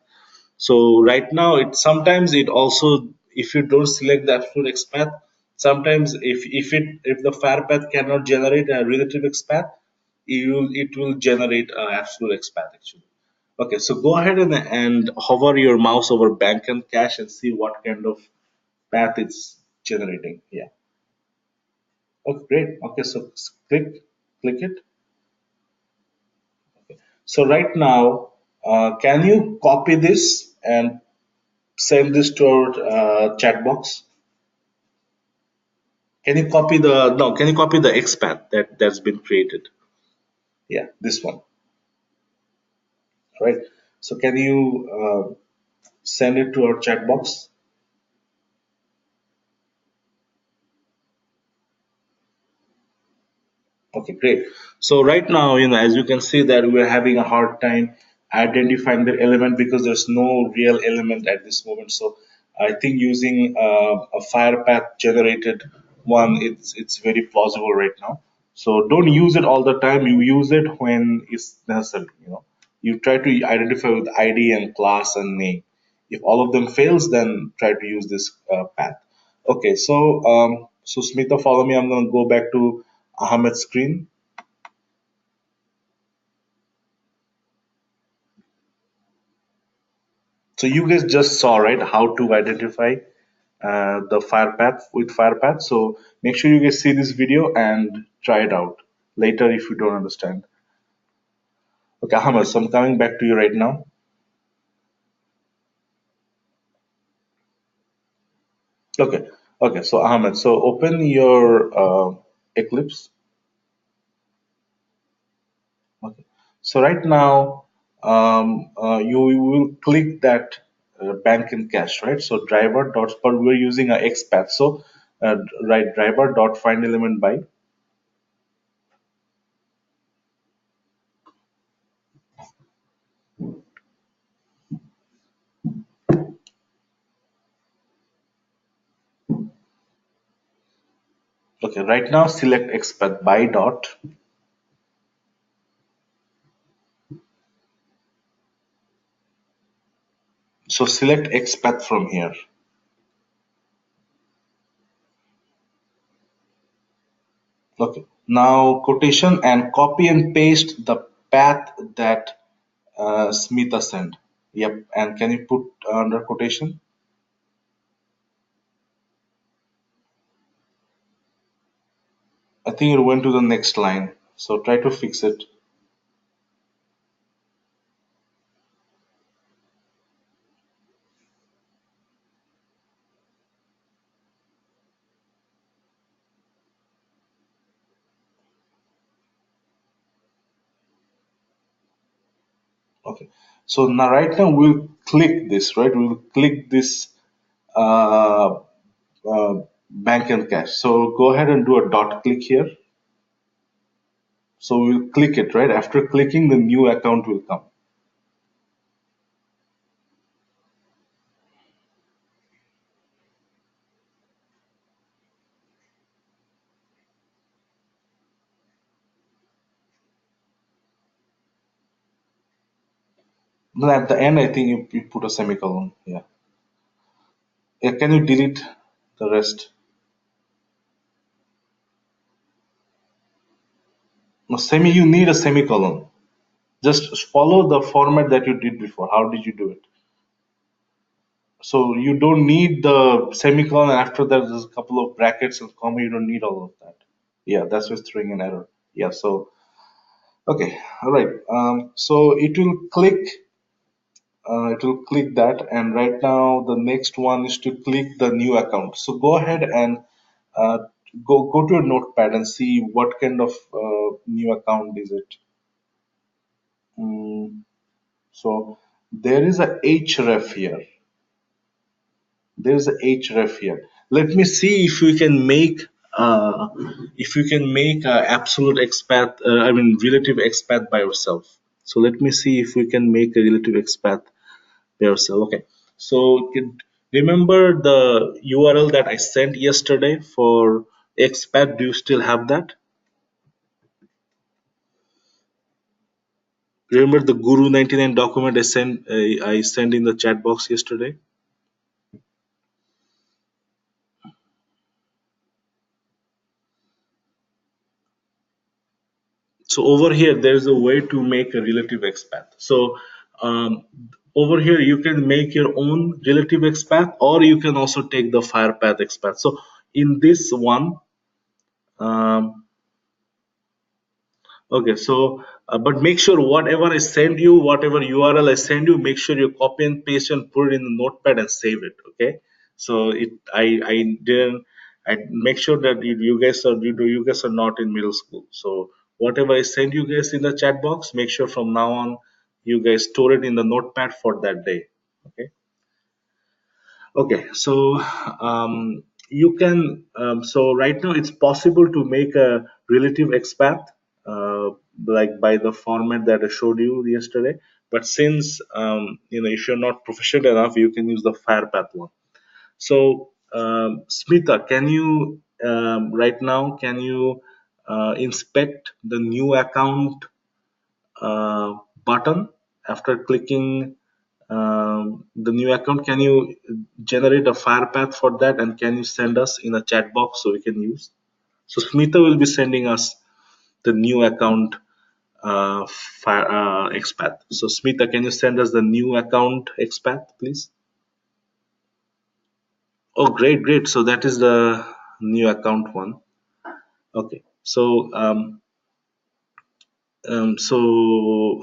So right now, it sometimes it also, if you don't select the absolute XPath, sometimes if the fire path cannot generate a relative XPath, it will generate an absolute XPath actually. Okay, so go ahead and hover your mouse over bank and cache and see what kind of path it's generating. Yeah. Okay, great. Okay, so click it. So right now, can you copy this and send this to our chat box? Can you copy the no? Can you copy the XPath that's been created? Yeah, this one, right? So can you send it to our chat box? Okay, great. So right now, as you can see that we're having a hard time identifying the element because there's no real element at this moment. So I think using a fire path generated one, it's very plausible right now. So don't use it all the time. You use it when it's necessary. You try to identify with ID and class and name. If all of them fails, then try to use this path. Okay, so Smita, follow me. I'm going to go back to Ahmed's screen. So you guys just saw, right, how to identify the fire path with fire path. So make sure you guys see this video and try it out later if you don't understand. Okay, Ahmed, so I'm coming back to you right now. Okay, okay, so Ahmed, so open your Eclipse. Okay, so right now you will click that bank and cache, right? So driver dot, but we're using a XPath. So right, driver dot find element by. Okay, right now select XPath by dot. So select XPath from here. Okay. Now quotation and copy and paste the path that Smita sent. Yep. And can you put under quotation? I think it went to the next line. So try to fix it. Okay. So now right now we'll click this, right? We'll click this uh, bank and cache. So go ahead and do a dot click here. So we'll click it, right? After clicking, the new account will come. Then at the end, I think you put a semicolon. Yeah. Yeah. Can you delete the rest? No, you need a semicolon. Just follow the format that you did before. How did you do it? So you don't need the semicolon. After that, there's a couple of brackets and comma. You don't need all of that. Yeah, that's what's throwing an error. Yeah. So okay, all right. So it will click. It will click that, and right now the next one is to click the new account. So go ahead and uh, go to your notepad and see what kind of new account is it. Mm, so there is a href here. There is a href here. Let me see if we can make absolute expat. I mean relative expat by yourself. So let me see if we can make a relative expat by yourself. Okay. So remember the URL that I sent yesterday for expat? Do you still have that? Remember the Guru 99 document I sent in the chat box yesterday? So over here, there's a way to make a relative XPath. So over here, you can make your own relative XPath, or you can also take the FirePath XPath. So in this one, Um, okay, so but make sure whatever I send you, whatever URL I send you, make sure you copy and paste and put it in the notepad and save it. Okay. So I didn't I make sure that you guys are not in middle school. So whatever I send you guys in the chat box, make sure from now on you guys store it in the notepad for that day. Okay. Okay, so you can so right now it's possible to make a relative XPath like by the format that I showed you yesterday. But since if you're not proficient enough, you can use the FirePath one. So Smita, can you right now can you inspect the new account uh, button after clicking the new account? Can you generate a fire path for that and can you send us in a chat box so we can use? So Smita will be sending us the new account XPath. So Smita, can you send us the new account XPath, please? Oh, great, great. So that is the new account one. Okay. So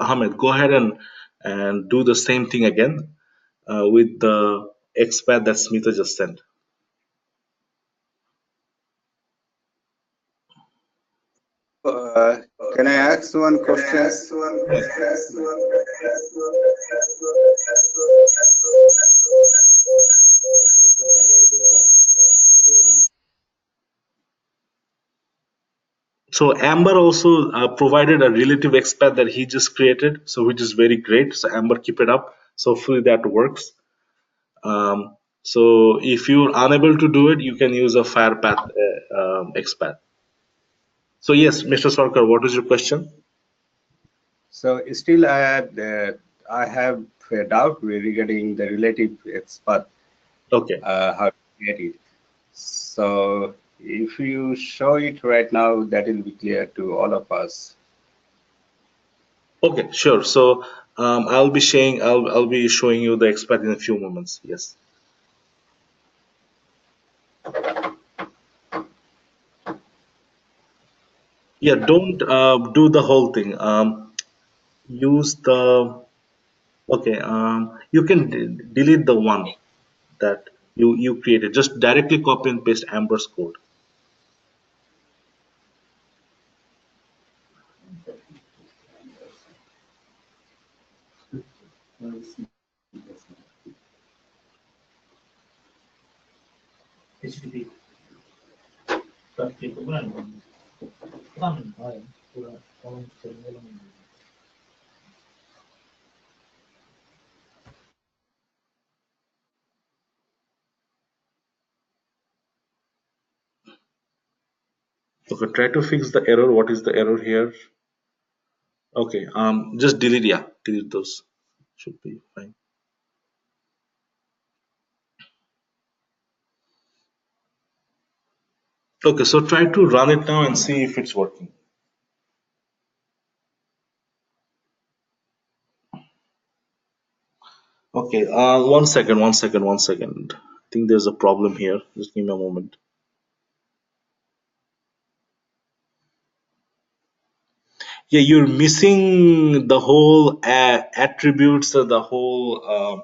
Ahmed, go ahead and do the same thing again with the XPath that Smita just sent. Uh, can I ask one question? So Amber also provided a relative XPath that he just created, so which is very great. So Amber, keep it up. So hopefully that works. So if you're unable to do it, you can use a FirePath XPath. So yes, Mr. Sarkar, what is your question? So still, I have a doubt regarding the relative expert, Okay. how to get it. So if you show it right now, that will be clear to all of us. Okay, sure. So I'll be showing you the XPath in a few moments. Yes. Yeah. Don't do the whole thing. Use the okay. You can delete the one that you created. Just directly copy and paste Amber's code. Okay, try to fix the error. What is the error here? Okay, just delete. Yeah, delete those. Should be fine. Okay, so try to run it now and see if it's working. Okay, one second. I think there's a problem here. Just give me a moment. Yeah, you're missing the whole attributes, the whole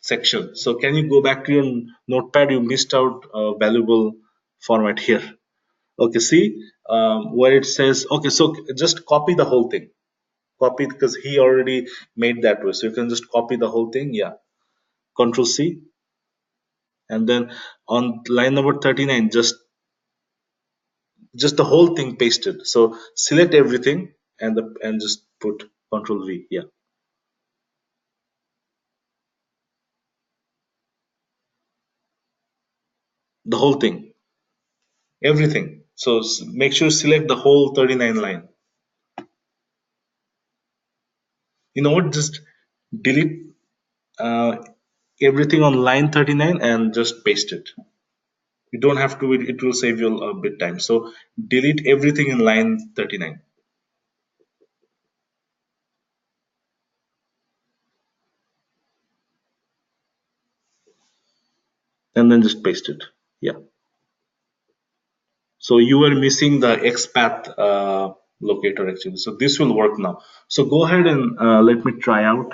section. So can you go back to your notepad? You missed out a valuable format here. Okay, see where it says, okay, so just copy the whole thing. Copy because he already made that way. So you can just copy the whole thing. Yeah, Control C. And then on line number 39, just the whole thing pasted. So select everything and just put Control V. Yeah, the whole thing, everything. So make sure you select the whole 39 line. You know what? Just delete uh, everything on line 39 and just paste it. You don't have to. It will save you a bit time. So delete everything in line 39 and then just paste it. Yeah. So you were missing the XPath locator actually. So this will work now. So go ahead and let me try out.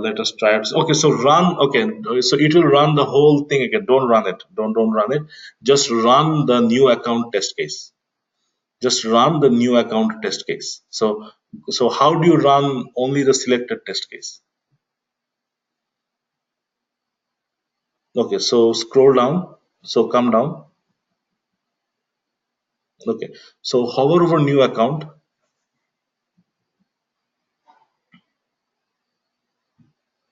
Let us try it. Okay, so run. Okay, so it will run the whole thing again. Don't run it. Don't run it. Just run the new account test case. Just run the new account test case. So how do you run only the selected test case? Okay, so scroll down. So come down. Okay, so hover over new account.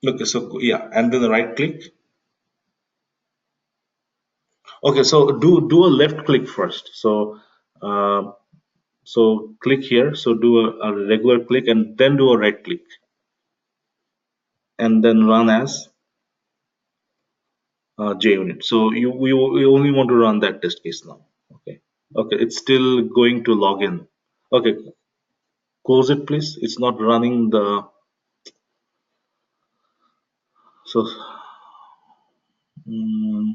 Okay, so yeah, and then right click. Okay, so do a left click first. Uh, so click here. So do a regular click and then do a right click, and then run as JUnit. So you only want to run that test case now. Okay. Okay, it's still going to log in. Okay, close it please. It's not running the so. mm,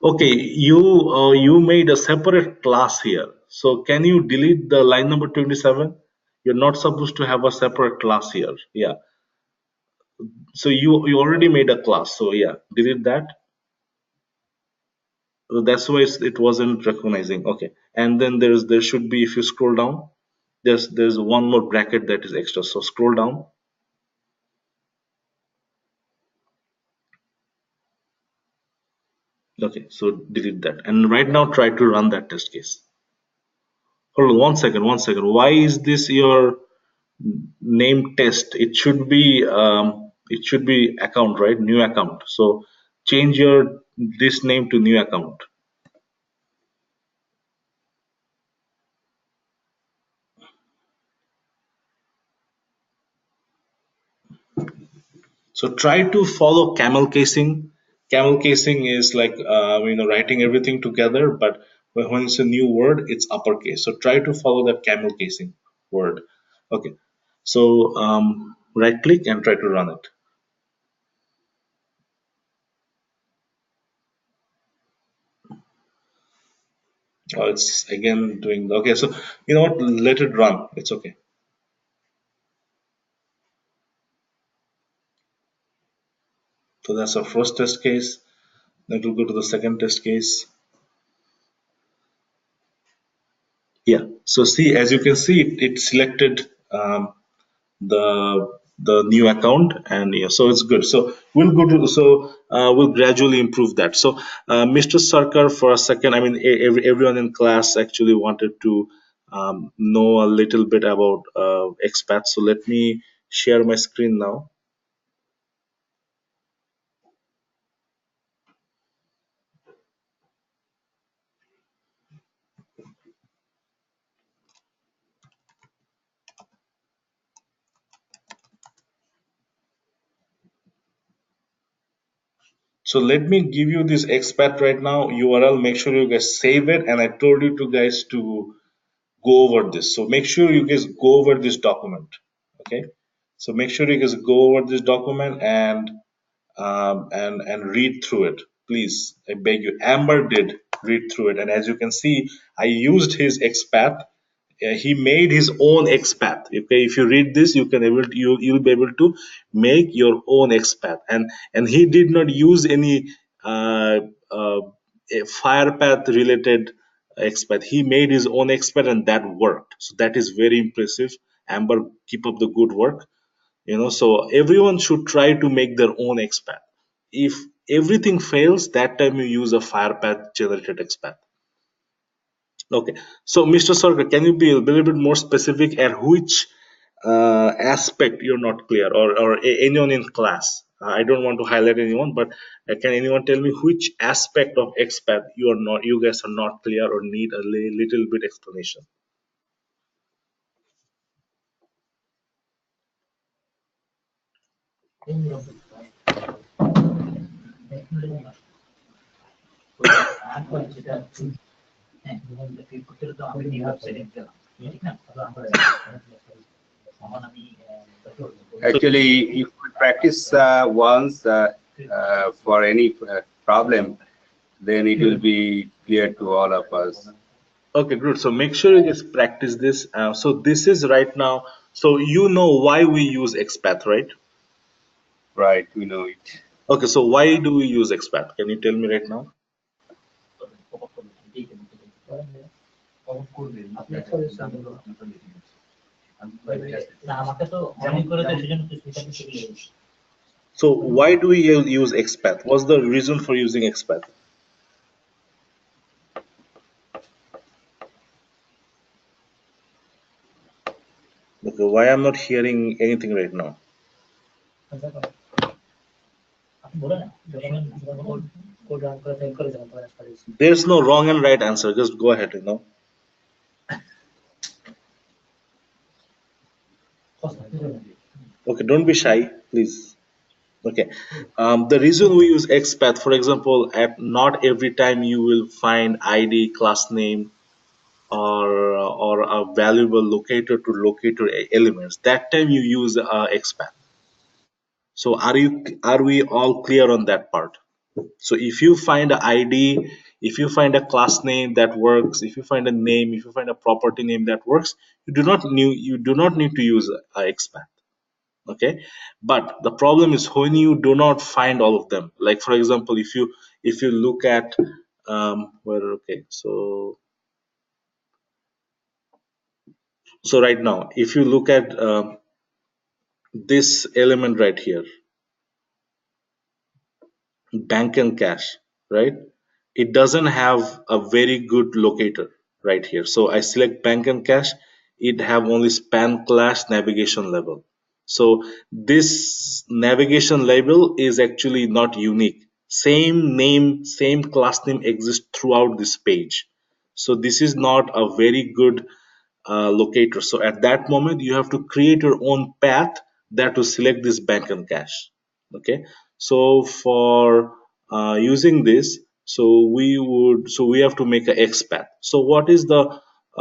okay, you made a separate class here. So can you delete the line number 27? You're not supposed to have a separate class here. Yeah. So you already made a class. So yeah, delete that. So that's why it wasn't recognizing. Okay. And then there should be, if you scroll down, there's one more bracket that is extra. So scroll down. Okay, so delete that. And right now try to run that test case. Hold on 1 second, 1 second. Why is this your name test? It should be account, right? New account. So change your this name to new account. So try to follow camel casing. Camel casing is like writing everything together, but when it's a new word, it's uppercase. So try to follow that camel casing word. Okay. So right click and try to run it. Oh, it's again doing okay. So you know what? Let it run. It's okay. So that's our first test case. Then we'll go to the second test case. Yeah. So see, as you can see, it selected the new account, and yeah, so it's good. So we'll gradually improve that. So Mr. Sarkar, for a second, I mean, everyone in class actually wanted to know a little bit about XPath. So let me share my screen now. So let me give you this XPath right now URL. Make sure you guys save it. And I told you to guys to go over this. So make sure you guys go over this document. Okay. So make sure you guys go over this document and read through it. Please, I beg you. Amber did read through it. And as you can see, I used his XPath. He made his own XPath. Okay, if you read this, you'll be able to make your own XPath. And he did not use any uh, uh, FirePath related XPath. He made his own XPath and that worked. So that is very impressive. Amber, keep up the good work. So everyone should try to make their own XPath. If everything fails, that time you use a FirePath generated XPath. Okay, so Mr. Sorka, can you be a little bit more specific at which aspect you're not clear, or anyone in class? I don't want to highlight anyone, but can anyone tell me which aspect of XPath you guys are not clear or need a little bit explanation? So Actually, if we practice once for any problem, then it will be clear to all of us. Okay, good. So make sure you just practice this. So this is right now. So you know why we use XPath, right? Right, we know it. Okay, so why do we use XPath? Can you tell me right now? So why do we use XPath? What's the reason for using XPath? Okay, why I'm not hearing anything right now? There's no wrong and right answer. Just go ahead, Okay, don't be shy, please. Okay. The reason we use XPath, for example, at not every time you will find ID, class name, or a valuable locator to locator elements. That time you use XPath. So are we all clear on that part? So if you find an ID, if you find a class name that works, if you find a name, if you find a property name that works, you do not need to use XPath. Okay, but the problem is when you do not find all of them. Like for example, if you look at well, okay, so right now, if you look at this element right here, bank and cash, right? It doesn't have a very good locator right here. So I select bank and cash. It have only span class navigation level. So this navigation label is actually not unique. Same name, same class name exists throughout this page. So this is not a very good locator. So at that moment, you have to create your own path that will select this bank and cache. Okay. So for using this, so we have to make a XPath. So what is the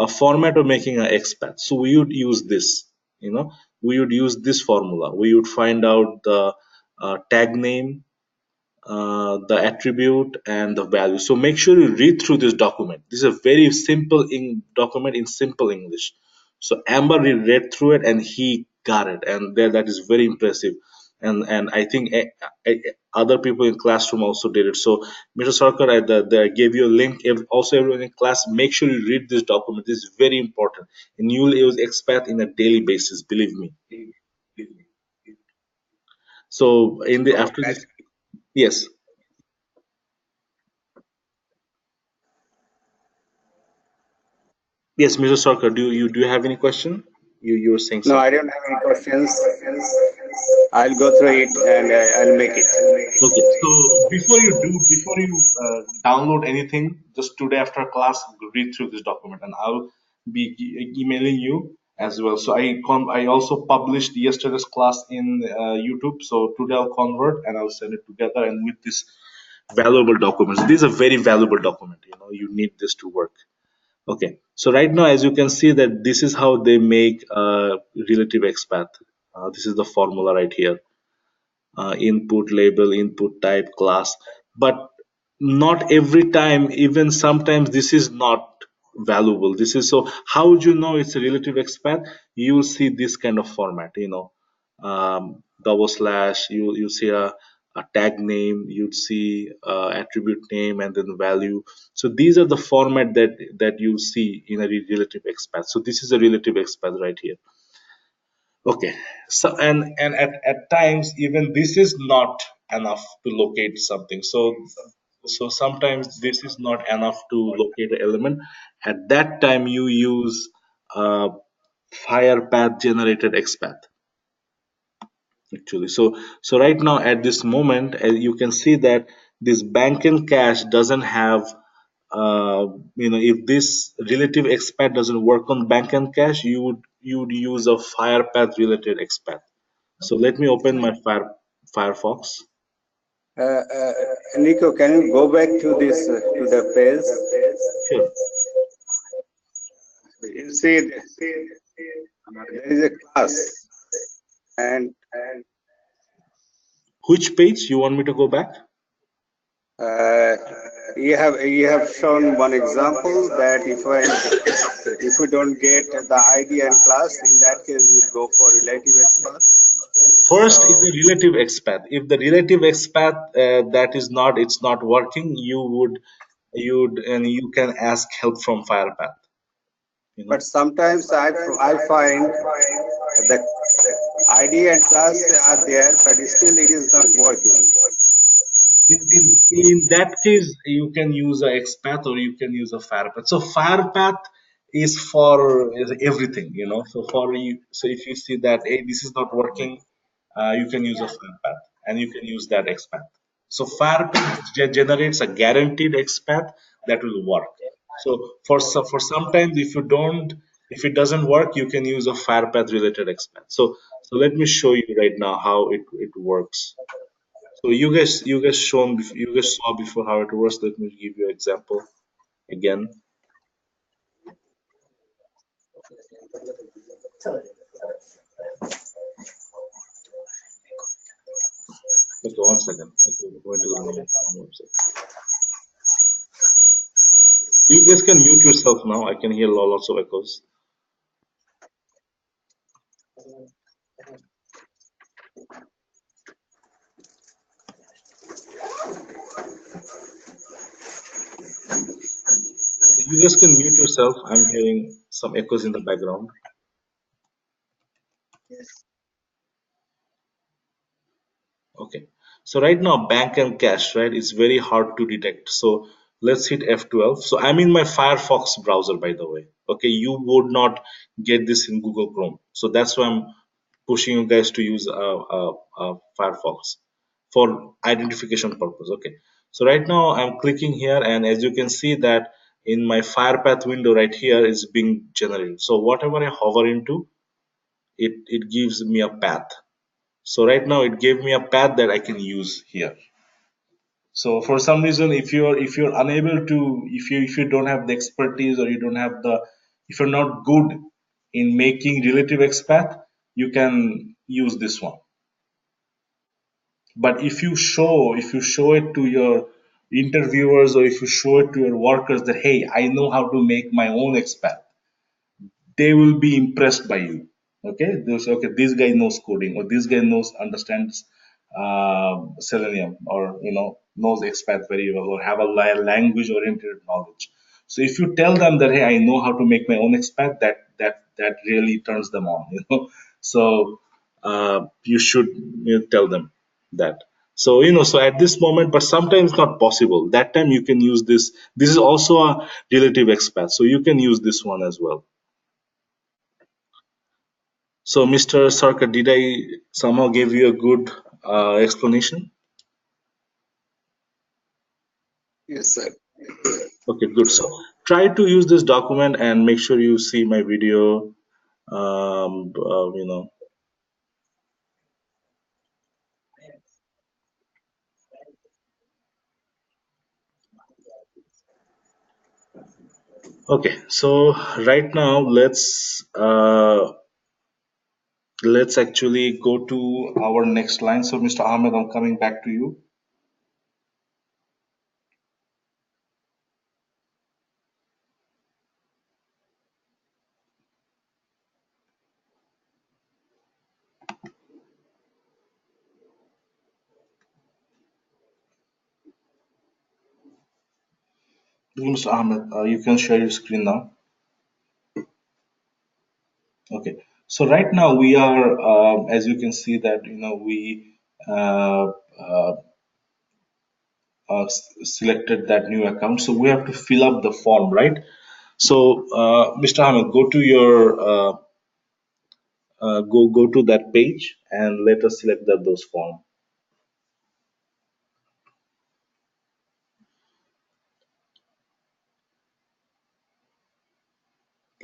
format of making an XPath? So we would use this. We would use this formula. We would find out the tag name, the attribute and the value. So make sure you read through this document. This is a very simple document in simple English. So Amber read through it and he got it, and that is very impressive. And I think other people in classroom also did it. So Mr. Sarkar, I gave you a link. Also, everyone in class, make sure you read this document. This is very important, and you will use XPath in a daily basis. Believe me. So in the So after this, yes. Yes, Mr. Sarkar, do you have any question? You were saying no, I something. don't have any questions. I'll go through it and I'll make it. Okay, so before you download anything, just today after class, read through this document, and I'll be emailing you as well. So I also published yesterday's class in YouTube. So today I'll convert and I'll send it together, and with this valuable documents. This is a very valuable document. You need this to work. Okay, so right now, as you can see that this is how they make relative XPath. This is the formula right here. Input label, input type, class. But not every time, even sometimes this is not valuable. This is so how would you know it's a relative XPath? You will see this kind of format, double slash, you see a tag name, you'd see attribute name and then value. So these are the format that you see in a relative XPath. So this is a relative XPath right here. Okay. So and at times even this is not enough to locate something. So sometimes this is not enough to locate an element. At that time you use uh, fire path generated XPath actually. So right now at this moment, as you can see that this bank and cache doesn't have if this relative XPath doesn't work on bank and cache, you would use a fire path related XPath. So let me open my Firefox. Nico, can you go back to this to the page? Sure. You see, there is a class, and Which page you want me to go back? uh, You have shown one example that if we don't get the ID and class, in that case we'll go for relative XPath. First is So, the relative XPath. If the relative XPath that is not it's not working, you'd and you can ask help from FirePath. You but know. sometimes I find the ID and class are there, but still it is not working. In that case, you can use a XPath or you can use a FirePath. So FirePath is for everything, you know. So for you, so if you see that hey, this is not working, you can use a FirePath and you can use that XPath. So FirePath generates a guaranteed XPath that will work. So for sometimes if it doesn't work, you can use a FirePath related XPath. So let me show you right now how it works. So you guys saw before how it works. Let me give you an example again. Okay, one second. Okay, going to the wrong website. You guys can mute yourself now. I can hear lots of echoes. You guys can mute yourself. I'm hearing some echoes in the background. Okay. So right now, bank and cache, right, is very hard to detect. So let's hit F12. So I'm in my Firefox browser, by the way. Okay, you would not get this in Google Chrome. So that's why I'm pushing you guys to use Firefox for identification purpose. Okay. So right now I'm clicking here, and as you can see that in my FirePath window right here is being generated. So whatever I hover into, it gives me a path. So right now it gave me a path that I can use here. So for some reason, if you're unable to, if you don't have the expertise or you don't have the, if you're not good in making relative XPath, you can use this one. But if you show it to your interviewers or if you show it to your workers that hey, I know how to make my own XPath, they will be impressed by you. Okay, they'll say, okay, this guy knows coding or this guy understands Selenium or knows XPath very well or have a language oriented knowledge. So if you tell them that hey, I know how to make my own XPath, that really turns them on. So you should tell them that. So at this moment, but sometimes not possible. That time you can use this. This is also a relative XPath, so you can use this one as well. So, Mr. Sarkar, did I somehow give you a good explanation? Yes, sir. Okay, good. So, try to use this document and make sure you see my video. Um, uh, you know. Okay. So right now, let's actually go to our next line. So, Mr. Ahmed, I'm coming back to you. Mr. Ahmed, you can share your screen now. Okay. So right now we are, as you can see that we uh, uh, selected that new account. So we have to fill up the form, right? So Mr. Ahmed, go to your go to that page and let us select those form.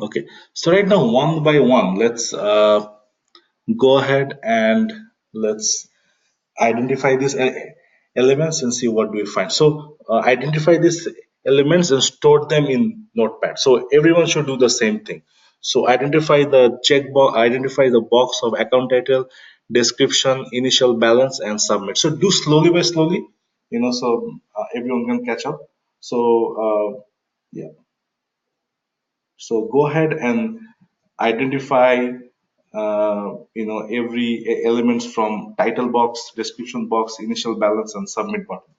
Okay. So right now, one by one, let's go ahead and let's identify these elements and see what we find. So identify these elements and store them in Notepad. So everyone should do the same thing. So identify the box of account title, description, initial balance, and submit. So do slowly by slowly, so everyone can catch up. So yeah, so go ahead and identify every elements from title box, description box, initial balance, and submit button.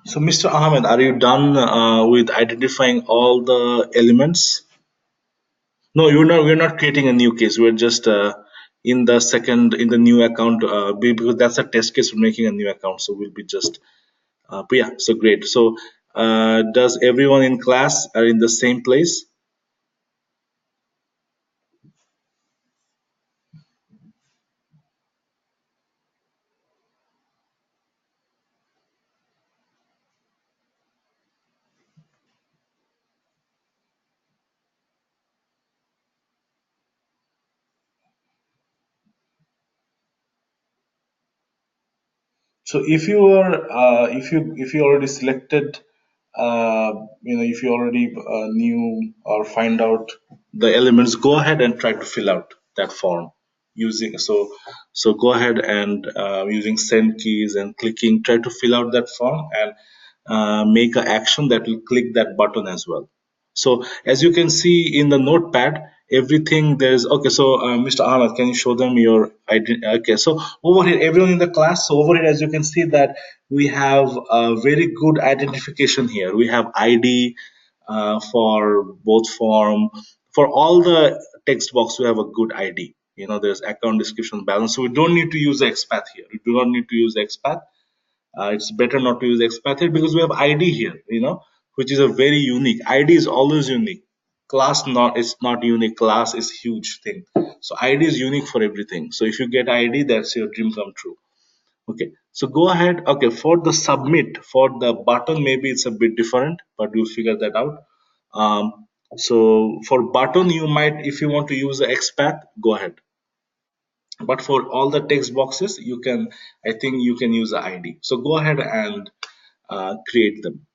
So, Mr. Ahmed, are you done with identifying all the elements? No, you're not. We're not creating a new case. We're just in the new account because that's a test case. We're making a new account, so we'll be just. But yeah, so great. So, does everyone in class are in the same place? So if you already selected, if you already knew or find out the elements, go ahead and try to fill out that form using so go ahead and using send keys and clicking, try to fill out that form and make an action that will click that button as well. So as you can see in the notepad, everything there's okay. So Mr. Ahmed, can you show them your ID? Okay, so over here, everyone in the class. So over here, as you can see that we have a very good identification here. We have ID for both form. For all the text box, we have a good ID. There's account description balance. So we don't need to use XPath here. We do not need to use XPath. It's better not to use xpath here because we have ID here, which is a very unique. ID is always unique. Class not is not unique. Class is huge thing. So ID is unique for everything. So if you get ID, that's your dream come true. Okay. So go ahead. Okay. For the submit, for the button, maybe it's a bit different, but you'll figure that out. So for button, you might, if you want to use the XPath, go ahead. But for all the text boxes, I think you can use the ID. So go ahead and create them.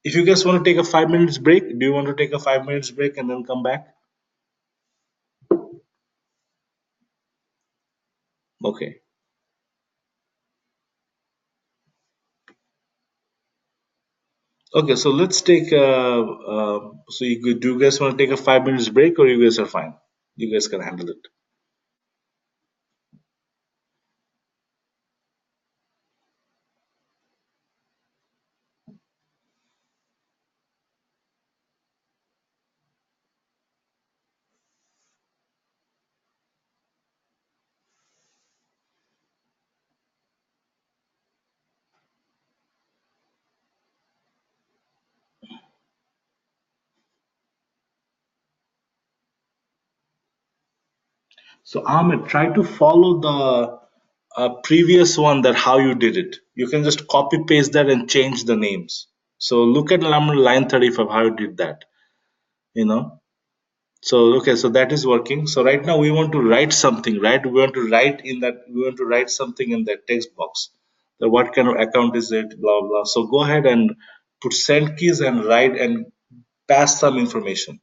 If you guys want to take a 5 minutes break, do you want to take a 5 minutes break and then come back? Okay. Okay, so let's take do you guys want to take a 5 minutes break or you guys are fine? You guys can handle it. So Ahmed, try to follow the previous one that how you did it. You can just copy paste that and change the names. So look at line 35 how you did that. You know. So okay, so that is working. So right now we want to write something, right? We want to write in that. We want to write something in that text box. So what kind of account is it? Blah blah. So go ahead and put send keys and write and pass some information.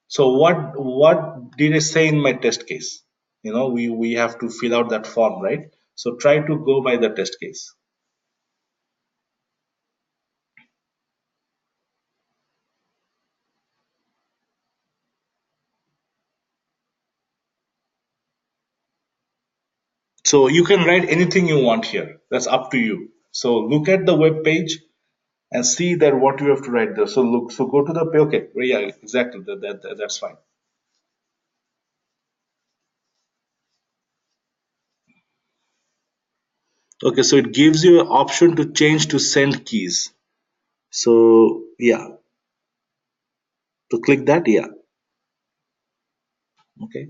So what did I say in my test case? We have to fill out that form, right? So try to go by the test case. So you can write anything you want here. That's up to you. So look at the web page and see that what you have to write there. So go to the okay, yeah, exactly. That's fine. Okay, so it gives you an option to change to send keys. So yeah, to click that, yeah, okay.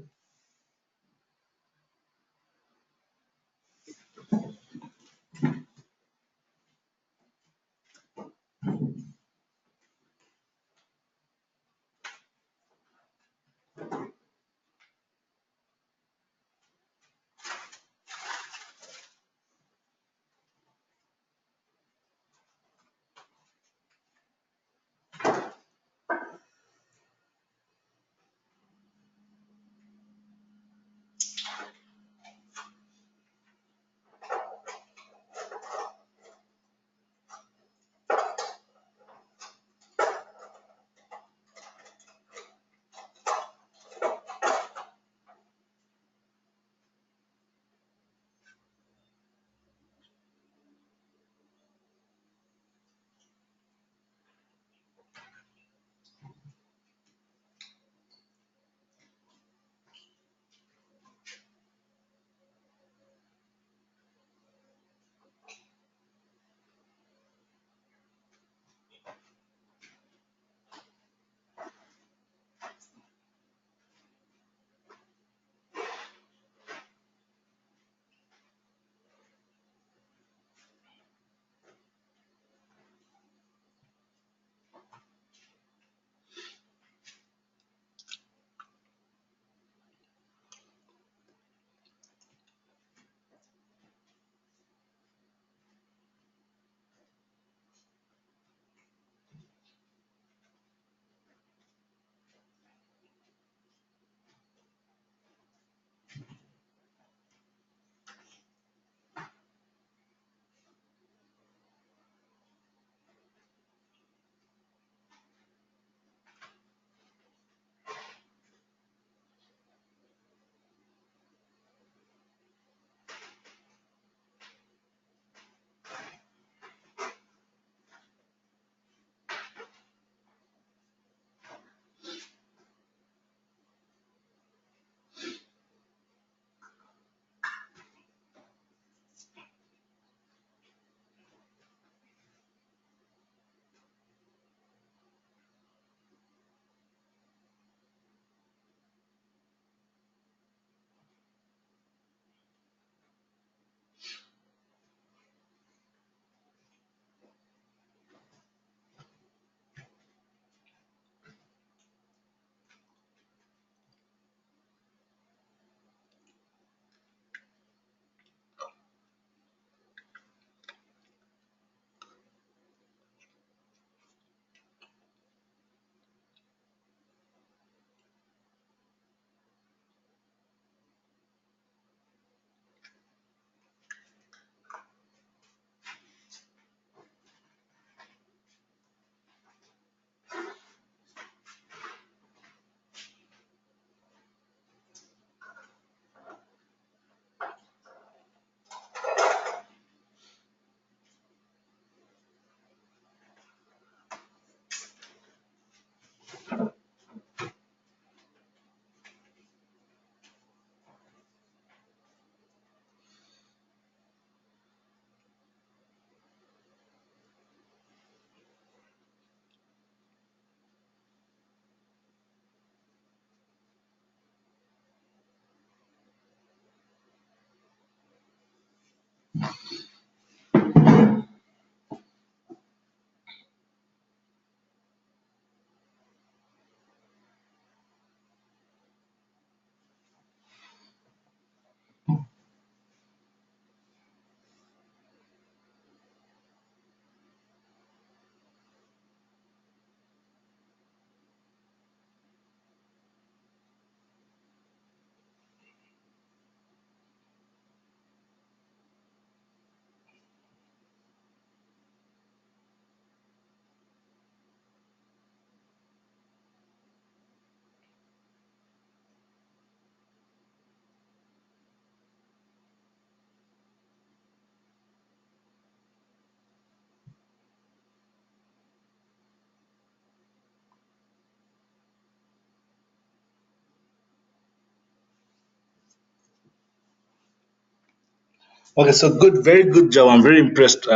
Okay, so good, very good job. I'm very impressed,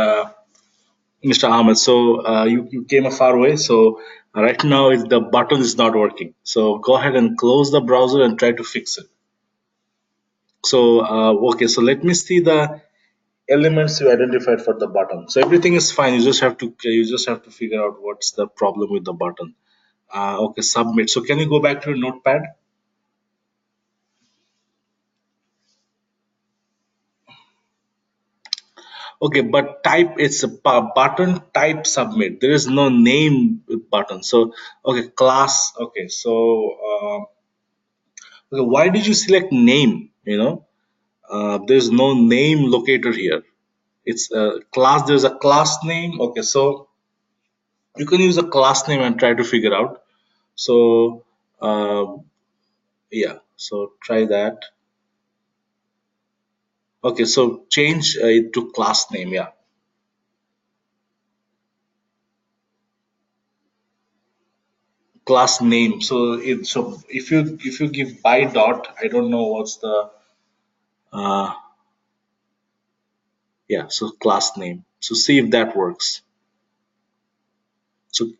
Mr. Ahmed. So you came a far way. So right now the button is not working. So go ahead and close the browser and try to fix it. So okay, so let me see the elements you identified for the button. So everything is fine. You just have to figure out what's the problem with the button. Okay, submit. So can you go back to your notepad? Okay, but type it's a button type submit. There is no name with button. So okay, class. Okay, so okay, why did you select name? There's no name locator here. It's a class. There's a class name. Okay, so you can use a class name and try to figure out. So yeah, so try that. Okay, so change it to class name. Yeah, class name. So if you give by dot, I don't know what's the uh, yeah. So class name. So see if that works. So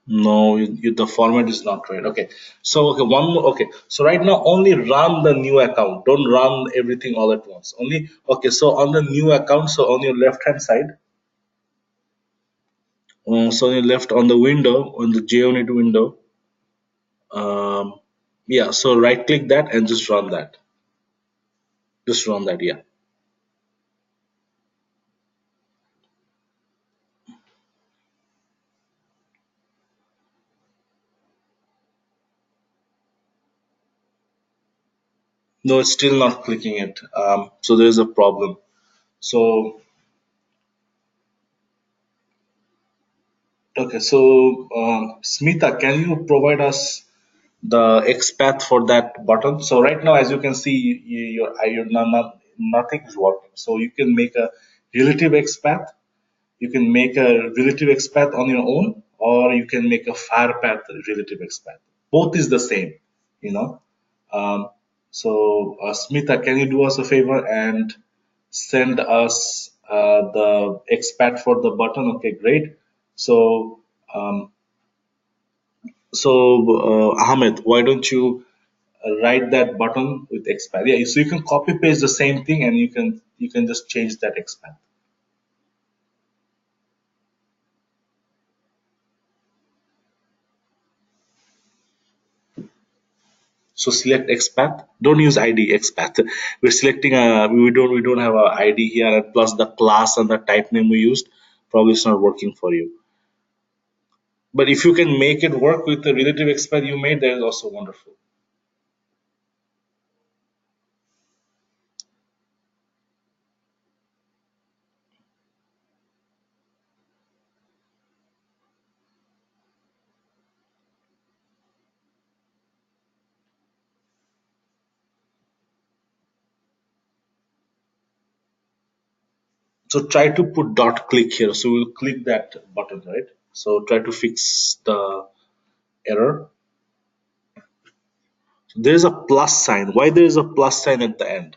no, the format is not right. Okay. So okay, one more. Okay. So right now only run the new account. Don't run everything all at once. Only okay. So on the new account, so on your left hand side, so on your left on the window on the JUnit window, yeah. So right click that and just run that. Just run that. Yeah. No, it's still not clicking it. So there's a problem. So okay. So Smita, can you provide us the XPath for that button? So right now, as you can see, nothing is working. So you can make a relative XPath. You can make a relative XPath on your own, or you can make a FirePath relative XPath. Both is the same, you know. Um, so Smita, can you do us a favor and send us the XPath for the button? Okay, great. So um, Ahmed, why don't you write that button with expand? Yeah, so you can copy paste the same thing and you can just change that expand. So select XPath. Don't use ID XPath. We're selecting a we don't have a ID here, and plus the class and the type name we used. Probably it's not working for you. But if you can make it work with the relative XPath you made, that is also wonderful. So try to put dot click here. So we'll click that button, right? So try to fix the error. So there is a plus sign. Why there is a plus sign at the end?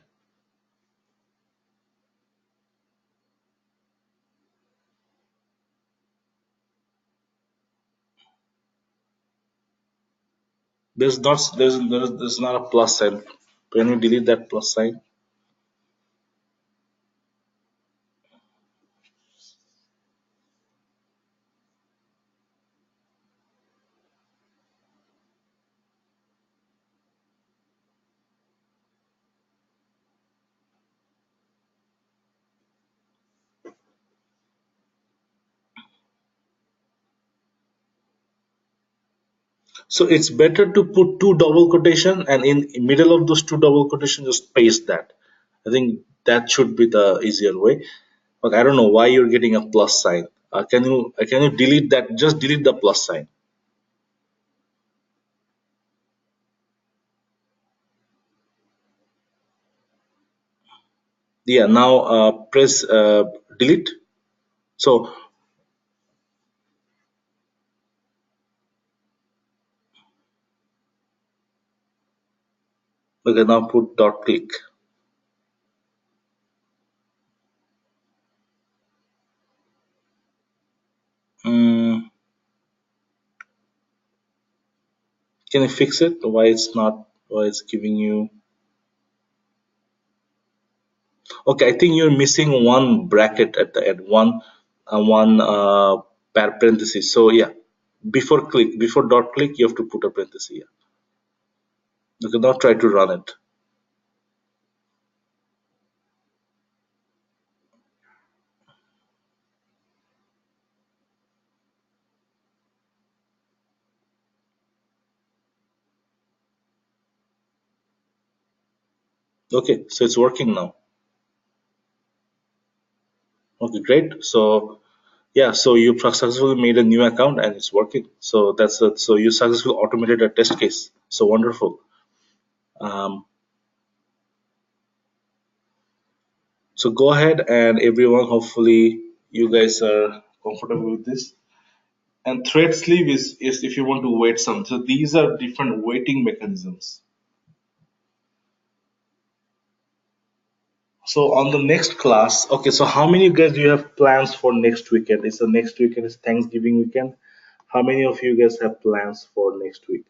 There's not a plus sign. Can you delete that plus sign? So it's better to put two double quotation and in middle of those two double quotation just paste that. I think that should be the easier way. But I don't know why you're getting a plus sign. Can you delete that? Just delete the plus sign. Yeah. Now press delete. So Okay, now put dot click. Mm, can you fix it? Why it's not? Why it's giving you? Okay, I think you're missing one bracket at the end, one parenthesis. So yeah, before dot click, you have to put a parenthesis. Yeah. Okay, now try to run it. Okay, so it's working now. Okay, great. So yeah, so you successfully made a new account and it's working. So that's it. So you successfully automated a test case. So wonderful. Um, so go ahead and everyone, hopefully you guys are comfortable with this. And thread sleeve is if you want to wait some. So these are different waiting mechanisms. So on the next class, okay, so how many guys do you have plans for next weekend? Is the next weekend is Thanksgiving weekend? How many of you guys have plans for next week?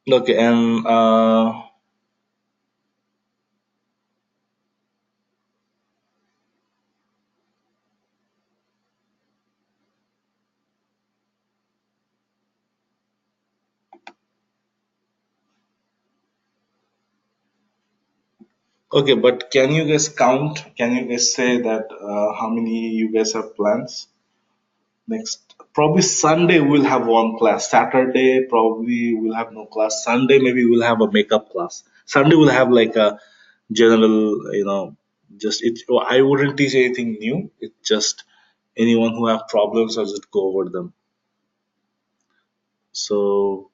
Okay, and okay, but can you guys count? Can you guys say that how many you guys have plans next? Probably Sunday we'll have one class. Saturday probably we'll have no class. Sunday maybe we'll have a makeup class. Sunday we'll have like a general, just it. I wouldn't teach anything new. It's just anyone who have problems, I'll just go over them. So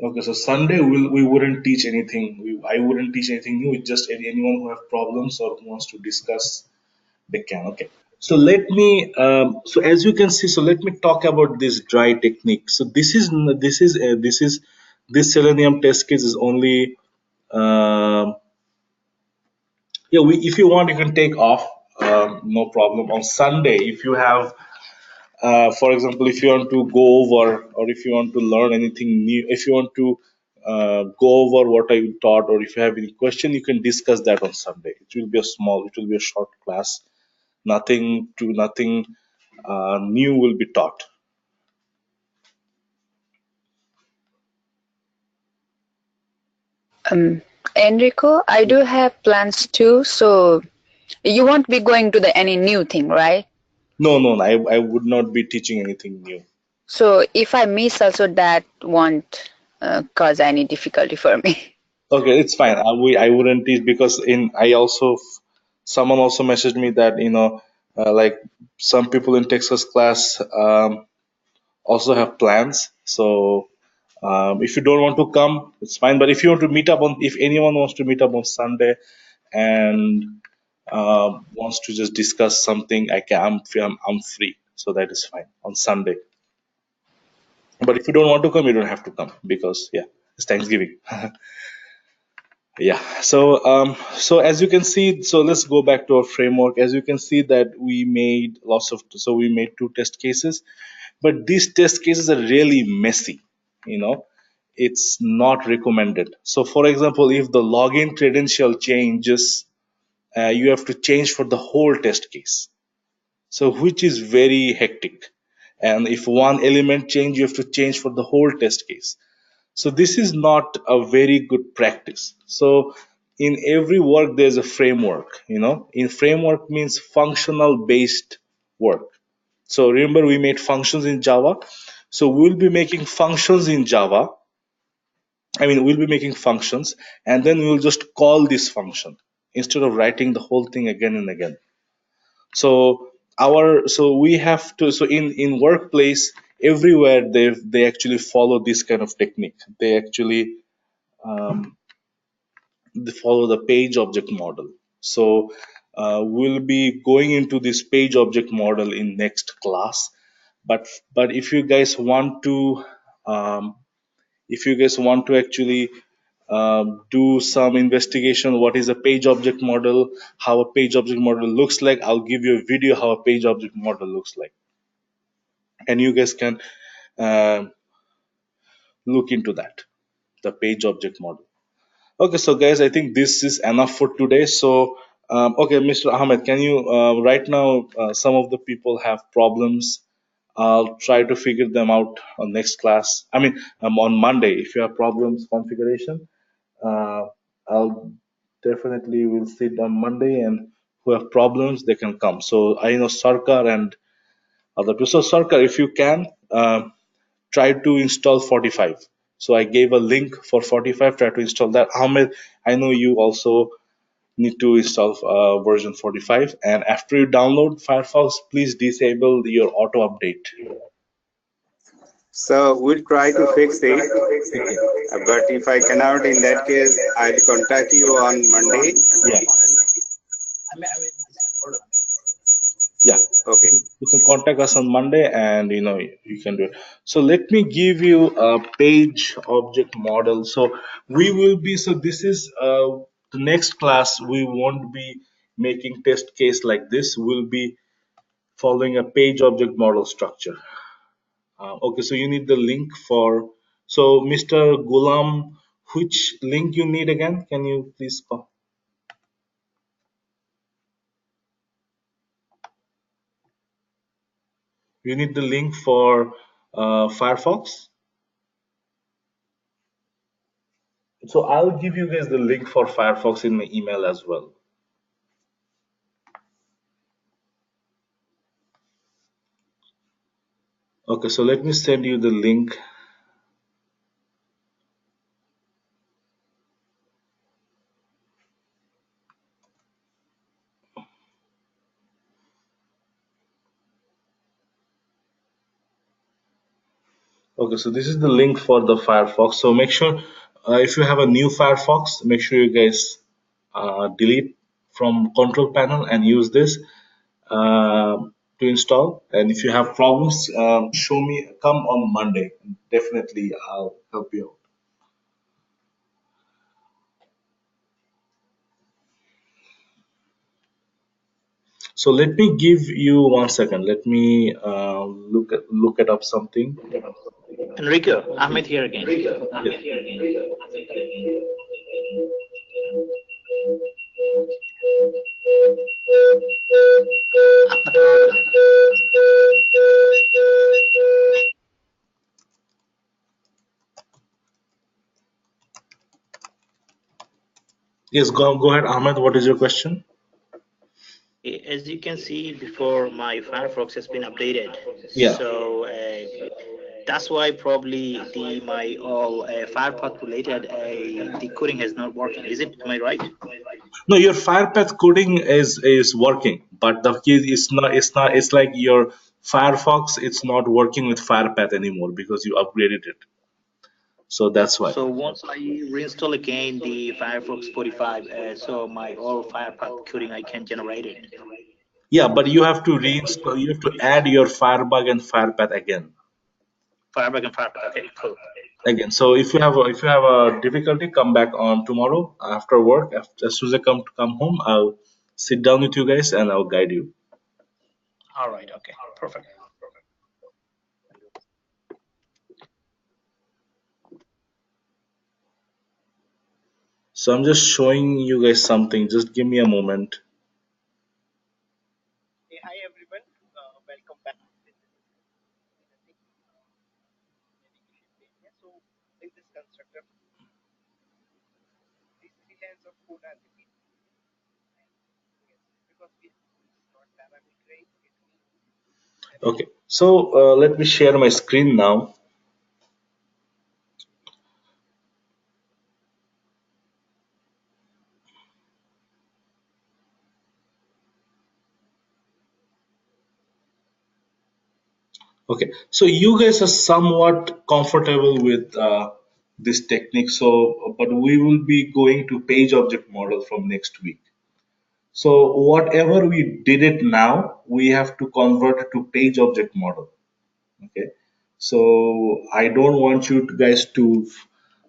okay, so Sunday we wouldn't teach anything. I wouldn't teach anything new. It's just anyone who have problems or who wants to discuss, they can. Okay. So let me. So as you can see, so let me talk about this dry technique. So this selenium test case is only. Yeah, if you want, you can take off. No problem. On Sunday, if you have for example, if you want to go over or if you want to learn anything new, if you want to go over what I taught, or if you have any question, you can discuss that on Sunday. It will be a short class. Nothing new will be taught. Um, Enrico, I do have plans too, so you won't be going to the any new thing, right? No, no, no, I would not be teaching anything new. So if I miss also that won't cause any difficulty for me. Okay, it's fine. I wouldn't teach because someone also messaged me that like some people in Texas class also have plans. So if you don't want to come, it's fine. But if you want to meet up if anyone wants to meet up on Sunday and wants to just discuss something, I'm free. So that is fine on Sunday. But if you don't want to come, you don't have to come because yeah, it's Thanksgiving. Yeah. So as you can see, so let's go back to our framework. As you can see that we made two test cases, but these test cases are really messy. You know, it's not recommended. So for example, if the login credential changes, you have to change for the whole test case. So which is very hectic. And if one element change, you have to change for the whole test case. So this is not a very good practice. So in every work, there's a framework, in framework means functional based work. So remember we made functions in Java. So we'll be making functions in Java. We'll be making functions and then we'll just call this function instead of writing the whole thing again and again. So we have to, so in workplace everywhere they actually follow this kind of technique. They actually they follow the page object model. So we'll be going into this page object model in next class. But if you guys want to um, actually do some investigation what is a page object model, how a page object model looks like, I'll give you a video how a page object model looks like, and you guys can uh, look into that, the page object model. Okay, so guys, I think this is enough for today. So, okay, Mr. Ahmed, can you right now? Some of the people have problems. I'll try to figure them out on next class. I mean, on Monday. If you have problems configuration, uh, I'll definitely will sit on Monday, and who have problems, they can come. So I know Sarkar and other people. So Sarkar, if you can, try to install 45. So I gave a link for 45. Try to install that. Ahmed, I know you also need to install version 45. And after you download Firefox, please disable your auto update. So we'll try to fix it. But if I cannot, in that case, I'll contact you on Monday. Yeah, yeah. Okay. You can contact us on Monday, and you can do it. So let me give you a page object model. So we will be. So this is the next class. We won't be making test case like this. We'll be following a page object model structure. Okay, so you need the link for. So Mr. Gulam, which link you need again? Can you please call? You need the link for Firefox. So I'll give you guys the link for Firefox in my email as well. Okay, so let me send you the link. Okay, so this is the link for the Firefox. So make sure if you have a new Firefox, make sure you guys delete from control panel and use this uh, to install. And if you have problems, show me, come on Monday. Definitely, I'll help you out. So let me give you 1 second. Let me look it up something. Enrico, Ahmed here again. Yes, go ahead, Ahmed. What is your question? As you can see before, my Firefox has been updated. Yeah. So that's why probably the my all Firepath related decoding is not working. Is it? Am I right? No, your FirePath coding is working, but the key is not. It's not. It's like your Firefox. It's not working with FirePath anymore because you upgraded it. So that's why. So once I reinstall again the Firefox 45, so my all Firepath coding I can generate it. Yeah, but you have to reinstall. You have to add your Firebug and FirePath again. Firebug and Firepath. Okay, cool. Again. So if you have a difficulty, come back on tomorrow after work. As soon as I come home, I'll sit down with you guys and I'll guide you. All right. Okay. Perfect. So I'm just showing you guys something. Just give me a moment. Okay. So let me share my screen now. Okay, so you guys are somewhat comfortable with this technique. So, but we will be going to page object model from next week. So whatever we did it now, we have to convert it to page object model. Okay, so I don't want you guys to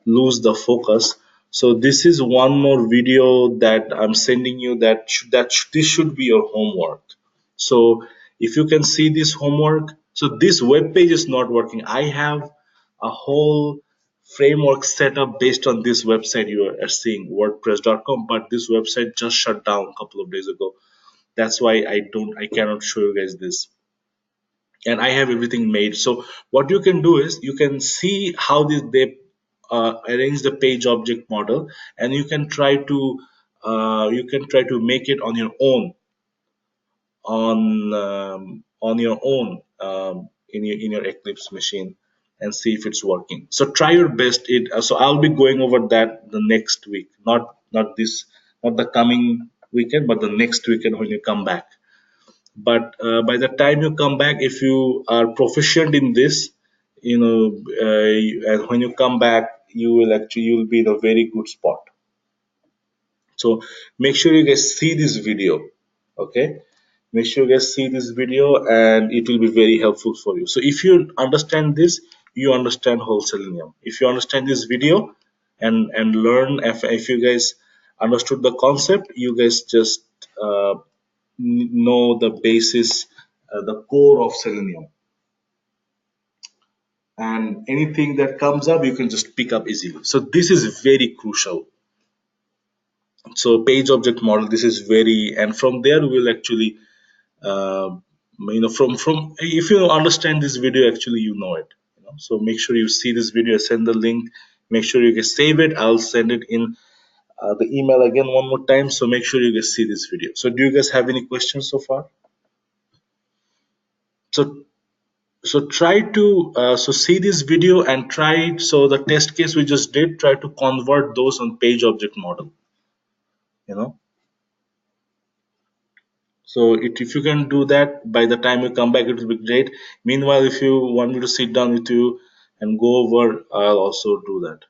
lose the focus. So this is one more video that I'm sending you this should be your homework. So if you can see this homework, so this web page is not working. I have a whole framework set up based on this website you are seeing, WordPress.com, but this website just shut down a couple of days ago. That's why I cannot show you guys this, and I have everything made. So what you can do is you can see how they arrange the page object model, and you can try to make it on your own on your own in your Eclipse machine and see if it's working. So try your best. So I'll be going over that the next week, not the coming weekend, but the next weekend when you come back. But by the time you come back, if you are proficient in this, and when you come back, you'll be in a very good spot. So make sure you guys see this video. Okay, make sure you guys see this video, and it will be very helpful for you. So if you understand this, you understand whole selenium. If you understand this video and learn, if you guys understood the concept, you guys just know the basis, the core of selenium, and anything that comes up you can just pick up easily. So this is very crucial. So page object model, this is very, and from there we'll actually uh, from if you understand this video, actually you know it. So make sure you see this video. I send the link. Make sure you guys save it. I'll send it in the email again one more time. So make sure you guys see this video. So do you guys have any questions so far? So try to see this video and try, so the test case we just did, try to convert those on page object model. You know, so if you can do that by the time you come back, it will be great. Meanwhile, if you want me to sit down with you and go over, I'll also do that.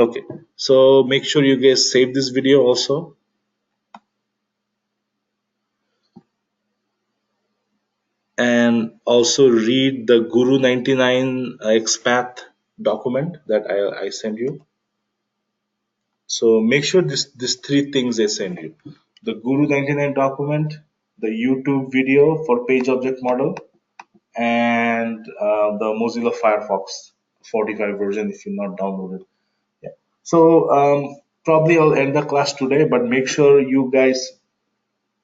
Okay, so make sure you guys save this video also, and also read the Guru 99 xpath document that I sent you. So make sure these three things I send you: the Guru 99 document, the YouTube video for page object model, and the Mozilla Firefox 45 version if you're not downloaded. Yeah. So probably I'll end the class today, but make sure you guys,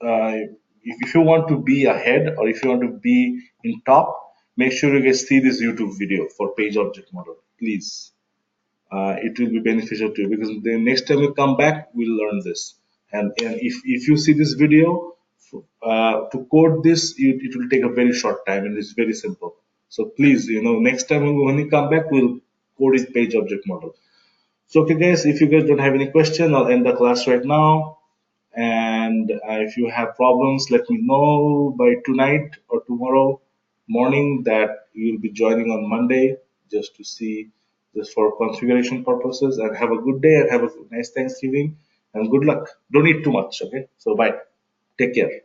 if you want to be ahead or if you want to be in top, make sure you guys see this YouTube video for page object model, please. It will be beneficial to you, because the next time you come back, we'll learn this. And if you see this video, to code this, it will take a very short time and it's very simple. So please, next time when you come back, we'll code it page object model. So okay, guys, if you guys don't have any question, I'll end the class right now. And if you have problems, let me know by tonight or tomorrow morning, that you'll be joining on Monday, just to see, just for configuration purposes. And have a good day and have a nice Thanksgiving and good luck. Don't eat too much, okay? So bye. Take care.